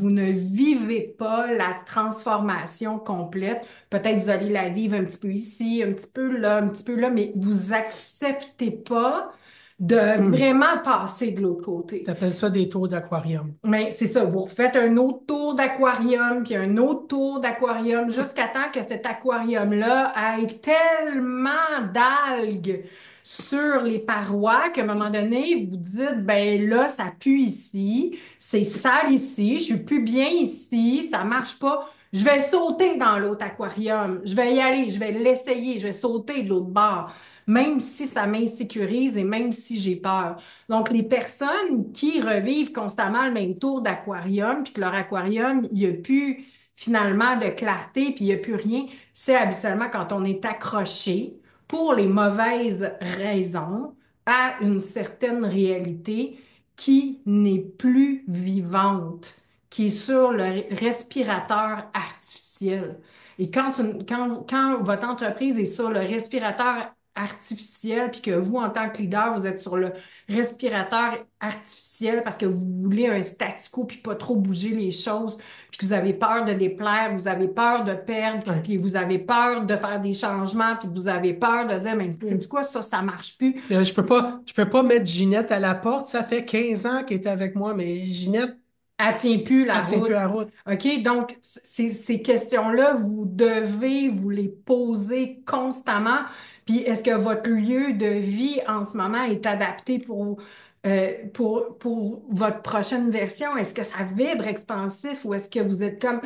ne vivez pas la transformation complète. Peut-être vous allez la vivre un petit peu ici, un petit peu là, un petit peu là, mais vous acceptez pas de Hmm. vraiment passer de l'autre côté. T'appelles ça des tours d'aquarium. Mais c'est ça, vous refaites un autre tour d'aquarium, puis un autre tour d'aquarium, jusqu'à temps que cet aquarium-là ait tellement d'algues sur les parois qu'à un moment donné, vous dites, ben là, ça pue ici, c'est sale ici, je suis plus bien ici, ça marche pas. Je vais sauter dans l'autre aquarium. Je vais y aller, je vais l'essayer, je vais sauter de l'autre bord, même si ça m'insécurise et même si j'ai peur. Donc, les personnes qui revivent constamment le même tour d'aquarium, puis que leur aquarium, il n'y a plus finalement de clarté, puis il n'y a plus rien, c'est habituellement quand on est accroché pour les mauvaises raisons à une certaine réalité qui n'est plus vivante, qui est sur le respirateur artificiel. Et quand votre entreprise est sur le respirateur artificielle, puis que vous, en tant que leader, vous êtes sur le respirateur artificiel parce que vous voulez un statu quo, puis pas trop bouger les choses, puis que vous avez peur de déplaire, vous avez peur de perdre, Ouais. puis vous avez peur de faire des changements, puis vous avez peur de dire, mais Mm. c'est du quoi, ça marche plus. Je peux pas mettre Ginette à la porte. Ça fait 15 ans qu'elle était avec moi, mais Ginette, Elle tient plus la elle tient plus route. à la route. OK? Donc, ces questions-là, vous devez vous les poser constamment. Puis, est-ce que votre lieu de vie en ce moment est adapté pour votre prochaine version? Est-ce que ça vibre expansif ou est-ce que vous êtes comme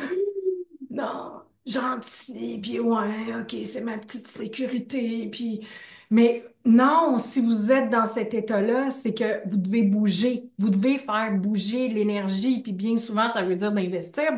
non, gentil, puis ouais, OK, c'est ma petite sécurité, puis... Mais non, si vous êtes dans cet état-là, c'est que vous devez bouger, vous devez faire bouger l'énergie, puis bien souvent, ça veut dire d'investir,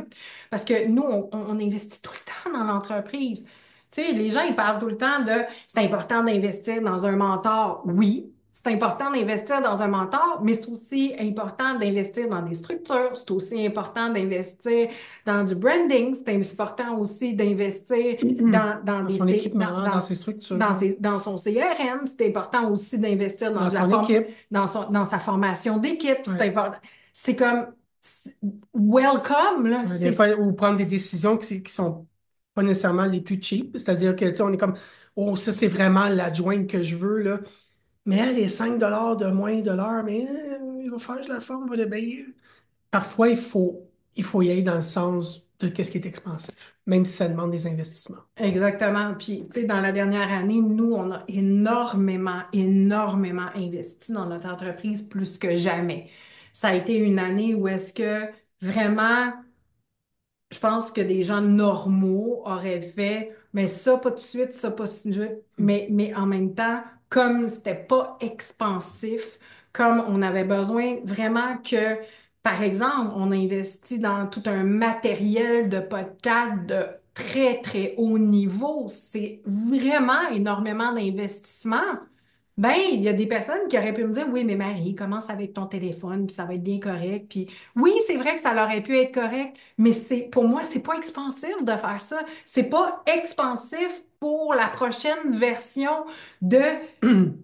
parce que nous, on investit tout le temps dans l'entreprise. Tu sais, les gens, ils parlent tout le temps de c'est important d'investir dans un mentor. Oui, c'est important d'investir dans un mentor, mais c'est aussi important d'investir dans des structures, c'est aussi important d'investir dans du branding, c'est important aussi d'investir dans Dans des son équipement, dans ses structures, dans son CRM, c'est important aussi d'investir dans dans de la son équipe. dans sa formation d'équipe, c'est Ouais. important. C'est comme welcome, là, Ouais, des fois, ou prendre des décisions qui sont pas nécessairement les plus cheap. C'est-à-dire que, tu sais, on est comme, oh, ça, c'est vraiment l'adjointe que je veux, là. Mais elle est 5 de moins de l'heure, mais il va faire, je la forme, va de bien. Parfois, il faut y aller dans le sens de qu'est-ce qui est expansif, même si ça demande des investissements. Exactement. Puis, tu sais, dans la dernière année, nous, on a énormément, énormément investi dans notre entreprise plus que jamais. Ça a été une année où est-ce que vraiment je pense que des gens normaux auraient fait, mais ça, pas tout de suite, ça, pas tout de suite. Mm. Mais en même temps, comme c'était pas expansif, comme on avait besoin vraiment que, par exemple, on a investi dans tout un matériel de podcast de très, très haut niveau. C'est vraiment énormément d'investissement. Ben, il y a des personnes qui auraient pu me dire, oui, mais Marie, commence avec ton téléphone, puis ça va être bien correct. Puis oui, c'est vrai que ça aurait pu être correct, mais pour moi, c'est pas expansif de faire ça. C'est pas expansif pour la prochaine version de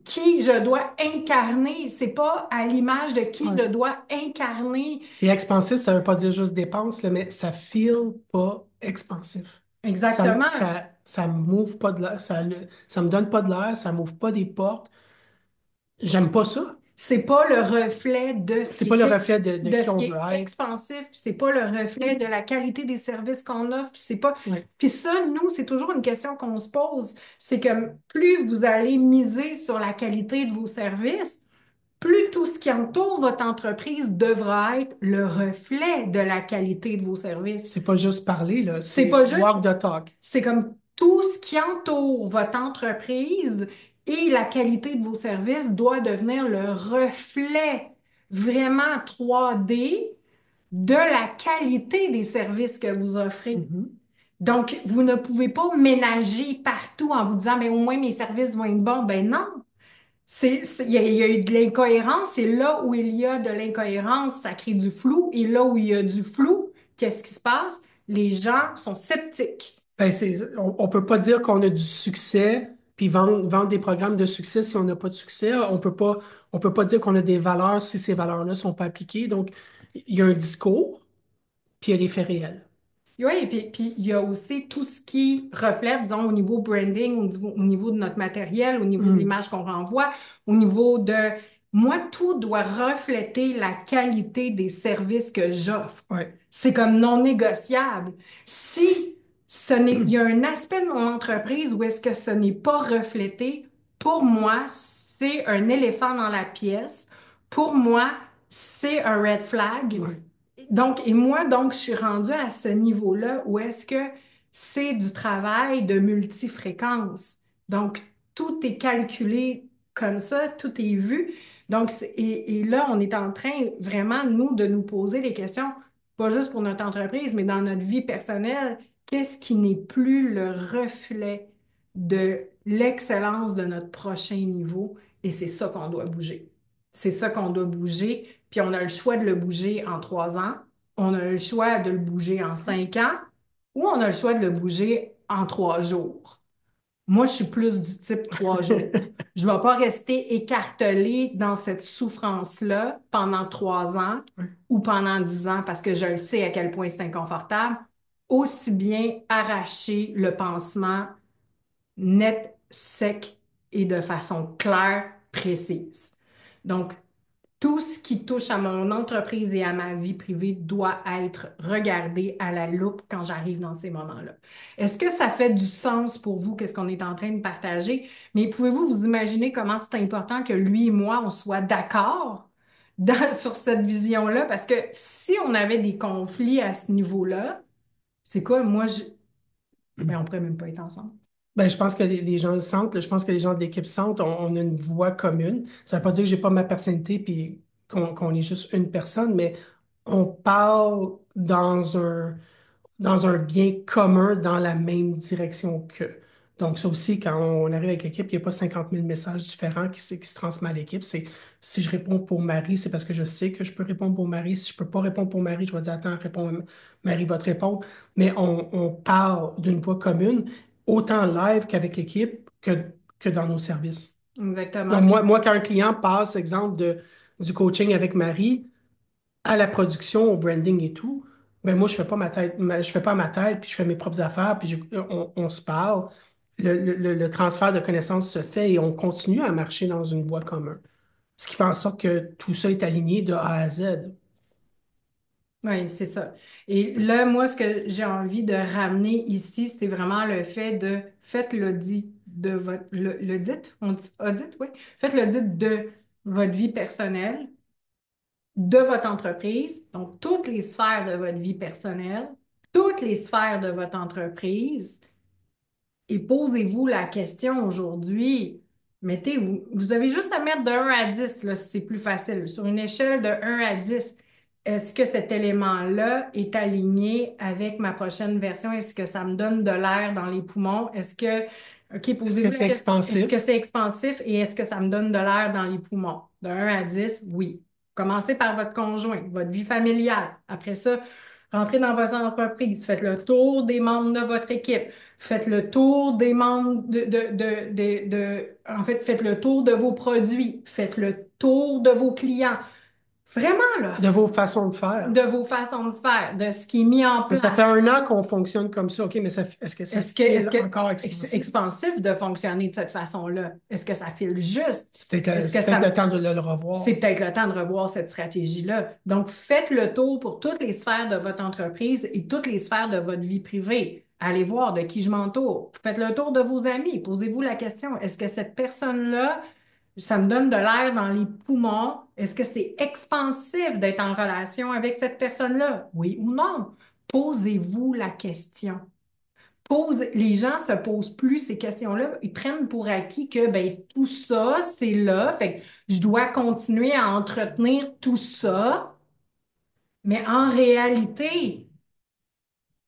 qui je dois incarner. C'est pas à l'image de qui Ouais. je dois incarner. Et expansif, ça veut pas dire juste dépense, là, mais ça feel pas expansif. Exactement. Ça m'ouvre pas de l'air, ça me donne pas de l'air, ça m'ouvre pas des portes. J'aime pas ça. C'est pas le reflet de ce C'est qui pas le est, reflet de de qui ce on qui veut est être. expansif, puis c'est pas le reflet de la qualité des services qu'on offre, puis c'est pas... Ouais. Puis ça, nous, c'est toujours une question qu'on se pose. C'est que plus vous allez miser sur la qualité de vos services, plus tout ce qui entoure votre entreprise devra être le reflet de la qualité de vos services. C'est pas juste parler, là, C'est c'est pas juste walk the talk. c'est comme tout ce qui entoure votre entreprise et la qualité de vos services doit devenir le reflet vraiment 3D de la qualité des services que vous offrez. Mhm. Donc, vous ne pouvez pas ménager partout en vous disant, mais au moins mes services vont être bons. Ben non, il y a eu de l'incohérence et là où il y a de l'incohérence, ça crée du flou. Et là où il y a du flou, qu'est-ce qui se passe? Les gens sont sceptiques. Ben, on peut pas dire qu'on a du succès, puis vendre des programmes de succès si on n'a pas de succès. On peut pas dire qu'on a des valeurs si ces valeurs-là sont pas appliquées. Donc, il y a un discours, puis il y a des faits réels. Oui, et puis il y a aussi tout ce qui reflète, disons, au niveau branding, au niveau de notre matériel, au niveau de Hmm. l'image qu'on renvoie, au niveau de... Moi, tout doit refléter la qualité des services que j'offre. Ouais. C'est comme non négociable. Si il y a un aspect de mon entreprise où est-ce que ce n'est pas reflété, pour moi, c'est un éléphant dans la pièce. Pour moi, c'est un red flag. Ouais. Donc, et moi, donc, je suis rendue à ce niveau-là où est-ce que c'est du travail de multifréquence. Donc, tout est calculé comme ça, tout est vu. Donc, et là, on est en train vraiment, nous, de nous poser les questions, pas juste pour notre entreprise, mais dans notre vie personnelle, qu'est-ce qui n'est plus le reflet de l'excellence de notre prochain niveau? Et c'est ça qu'on doit bouger. C'est ça qu'on doit bouger. Puis on a le choix de le bouger en 3 ans, on a le choix de le bouger en 5 ans, ou on a le choix de le bouger en 3 jours. Moi, je suis plus du type 3 jours. Je ne vais pas rester écartelée dans cette souffrance-là pendant 3 ans Ouais. ou pendant 10 ans parce que je le sais à quel point c'est inconfortable. Aussi bien arracher le pansement net, sec et de façon claire, précise. Donc, tout ce qui touche à mon entreprise et à ma vie privée doit être regardé à la loupe quand j'arrive dans ces moments-là. Est-ce que ça fait du sens pour vous, qu'est-ce qu'on est en train de partager? Mais pouvez-vous vous imaginer comment c'est important que lui et moi, on soit d'accord sur cette vision-là? Parce que si on avait des conflits à ce niveau-là, c'est quoi? Ben, on pourrait même pas être ensemble. Ben, je pense que les gens le sentent. Là. Je pense que les gens de l'équipe sentent. On a une voix commune. Ça ne veut pas dire que j'ai pas ma personnalité puis qu'on est juste une personne, mais on parle dans un bien commun dans la même direction qu'eux. Donc, ça aussi, quand on arrive avec l'équipe, il n'y a pas 50 000 messages différents qui se transmettent à l'équipe. C'est si je réponds pour Marie, c'est parce que je sais que je peux répondre pour Marie. Si je ne peux pas répondre pour Marie, je vais dire attends, réponds, Marie va te répondre. Mais on parle d'une voix commune, autant live qu'avec l'équipe que dans nos services. Exactement. Donc, Puis, moi, quand un client passe, exemple, du coaching avec Marie, à la production, au branding et tout, ben moi, je fais pas ma tête, je fais pas ma tête, puis je fais mes propres affaires, puis on se parle. Le transfert de connaissances se fait et on continue à marcher dans une voie commune. Ce qui fait en sorte que tout ça est aligné de A à Z. oui, c'est ça. Et là, moi, ce que j'ai envie de ramener ici, c'est vraiment le fait de faites l'audit de votre l'audit, on dit audit, oui. Faites l'audit de votre vie personnelle, de votre entreprise, donc toutes les sphères de votre vie personnelle, toutes les sphères de votre entreprise, et posez-vous la question aujourd'hui. Vous avez juste à mettre de 1 à 10, là, si c'est plus facile. Sur une échelle de 1 à 10, est-ce que cet élément-là est aligné avec ma prochaine version? Est-ce que ça me donne de l'air dans les poumons? OK, Est-ce que posez-vous la c'est question, est-ce expansif? que c'est expansif et est-ce que ça me donne de l'air dans les poumons? De 1 à 10, oui. Commencez par votre conjoint, votre vie familiale. Après ça, rentrez dans votre entreprise, faites le tour des membres de votre équipe. Faites le tour des membres en fait, faites le tour de vos produits. Faites le tour de vos clients. Vraiment, là, De vos façons de faire. de vos façons de faire, de ce qui est mis en Mais ça fait place. 1 an qu'on fonctionne comme ça. OK, mais est-ce que ça Est-ce file que encore c'est expansif? expansif de fonctionner de cette façon-là? Est-ce que ça file juste? Est-ce que C'est peut-être ça, le temps de le c'est revoir. peut-être le temps de revoir cette stratégie-là. Donc, faites le tour pour toutes les sphères de votre entreprise et toutes les sphères de votre vie privée. Allez voir de qui je m'entoure. Faites le tour de vos amis. Posez-vous la question, est-ce que cette personne-là, ça me donne de l'air dans les poumons? Est-ce que c'est expansif d'être en relation avec cette personne-là? Oui ou non? Posez-vous la question. Les gens se posent plus ces questions-là. Ils prennent pour acquis que ben, tout ça, c'est là. Fait que je dois continuer à entretenir tout ça. Mais en réalité,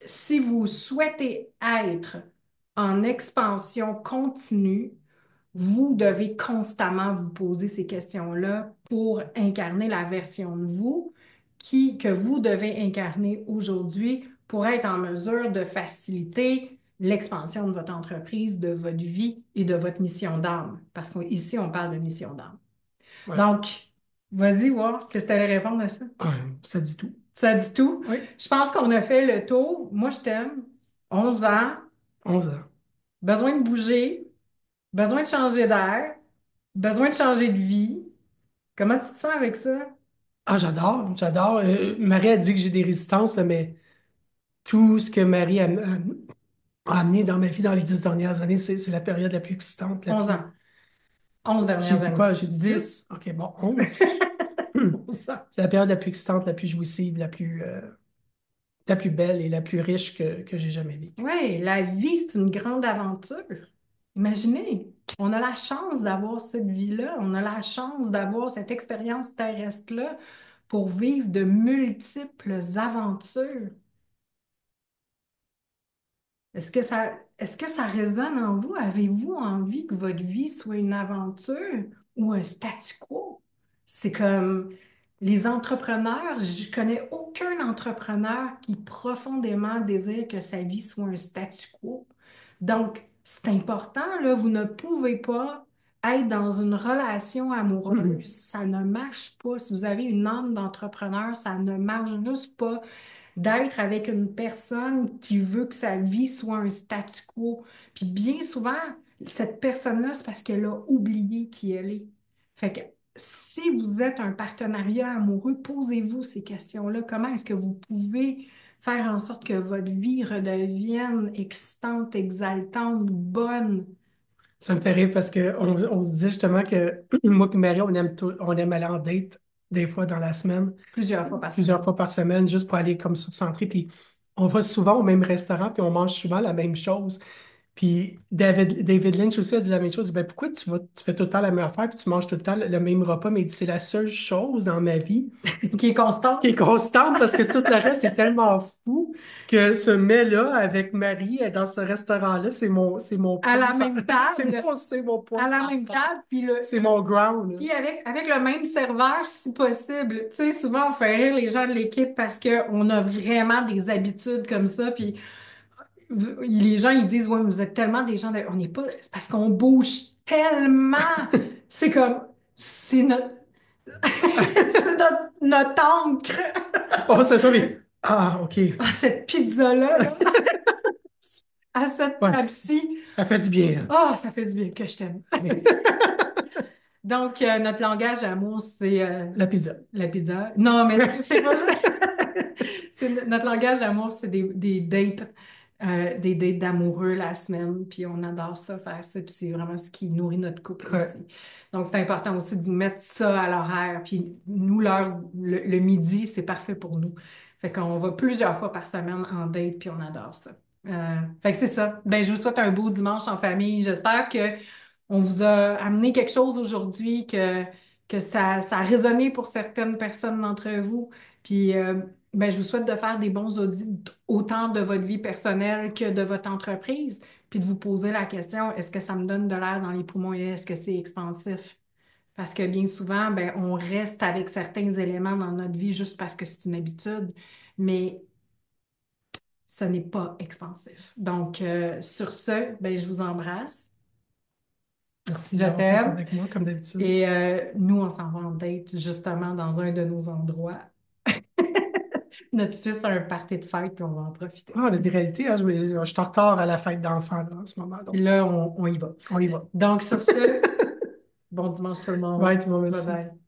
si vous souhaitez être en expansion continue, vous devez constamment vous poser ces questions-là pour incarner la version de vous que vous devez incarner aujourd'hui pour être en mesure de faciliter l'expansion de votre entreprise, de votre vie et de votre mission d'âme. Parce qu'ici, on parle de mission d'âme. Ouais. Donc, vas-y, voir, qu'est-ce que tu allais répondre à ça? Ouais, ça dit tout. Ça dit tout. Oui, Je pense qu'on a fait le tour. Moi, je t'aime. 11 ans, 11 ans. besoin de bouger, besoin de changer d'air, besoin de changer de vie. Comment tu te sens avec ça? Ah, j'adore, j'adore. Marie a dit que j'ai des résistances, là, mais tout ce que Marie a amené dans ma vie dans les 10 dernières années, c'est la période la plus excitante, la 11 plus. ans. 11 J'ai dernières dit années. quoi? J'ai dit 10. 10. OK, bon, 11. 11 ans. C'est la période la plus excitante, la plus jouissive, la plus belle et la plus riche que j'ai jamais vécue. Oui, la vie, c'est une grande aventure. Imaginez, on a la chance d'avoir cette vie-là, on a la chance d'avoir cette expérience terrestre-là pour vivre de multiples aventures. Est-ce que ça résonne en vous? Avez-vous envie que votre vie soit une aventure ou un statu quo? C'est comme les entrepreneurs, je connais aucun entrepreneur qui profondément désire que sa vie soit un statu quo. Donc, c'est important, là. Vous ne pouvez pas être dans une relation amoureuse. Ça ne marche pas. Si vous avez une âme d'entrepreneur, ça ne marche juste pas d'être avec une personne qui veut que sa vie soit un statu quo. Puis bien souvent, cette personne-là, c'est parce qu'elle a oublié qui elle est. Fait que si vous êtes un partenariat amoureux, posez-vous ces questions-là. Comment est-ce que vous pouvez faire en sorte que votre vie redevienne excitante, exaltante, bonne Ça me fait rire parce on se dit justement que moi et Marie, on aime aller en date des fois dans la semaine, plusieurs fois par plusieurs semaine? fois par semaine, juste pour aller comme se centrer. Puis on va souvent au même restaurant, puis on mange souvent la même chose. Puis David Lynch aussi a dit la même chose. Il dit, ben, pourquoi tu fais tout le temps la même affaire, puis tu manges tout le temps le même repas? Mais il dit, c'est la seule chose dans ma vie Qui est qui est constante constante parce que tout le reste est tellement fou que ce mets-là avec Marie dans ce restaurant-là, c'est mon à point, la même table, c'est mon point à la même central. table, puis le, C'est mon ground, là. puis avec le même serveur, si possible. Tu sais, souvent, on fait rire les gens de l'équipe parce qu'on a vraiment des habitudes comme ça. Puis les gens, ils disent, ouais, mais vous êtes tellement des gens On n'est pas... C'est parce qu'on bouge tellement. C'est comme... C'est notre... c'est notre encre. Oh, c'est ça, mais. Ah, OK. Ah, cette pizza-là, là, à cette Ouais, table-ci. ça fait du bien, là. Ah, ça fait du bien que je t'aime. Oui. Donc, notre langage d'amour, c'est La pizza. la pizza. Non, mais c'est pas vrai. Notre langage d'amour, c'est des dates d'amoureux la semaine, puis on adore ça, faire ça, puis c'est vraiment ce qui nourrit notre couple Ouais. aussi. Donc, c'est important aussi de vous mettre ça à l'horaire, puis nous, le midi, c'est parfait pour nous. Fait qu'on va plusieurs fois par semaine en date, puis on adore ça. Fait que c'est ça. Ben, je vous souhaite un beau dimanche en famille. J'espère que on vous a amené quelque chose aujourd'hui, que ça a résonné pour certaines personnes d'entre vous. Puis, ben, je vous souhaite de faire des bons audits, autant de votre vie personnelle que de votre entreprise, puis de vous poser la question, est-ce que ça me donne de l'air dans les poumons et est-ce que c'est expansif? Parce que bien souvent, ben, on reste avec certains éléments dans notre vie juste parce que c'est une habitude, mais ce n'est pas expansif. Donc, sur ce, ben, je vous embrasse. Merci Je d'avoir fait ça t'aime. avec moi, comme d'habitude. Et nous, on s'en va en date justement dans un de nos endroits. Notre fils a un party de fête, puis on va en profiter. Ah, on a des réalités, hein. Je suis en retard à la fête d'enfants, là, en ce moment, Puis donc là, on y va. on y va. Donc, sur ce, bon dimanche tout le monde. Bye, tout le monde, Bye merci. bye.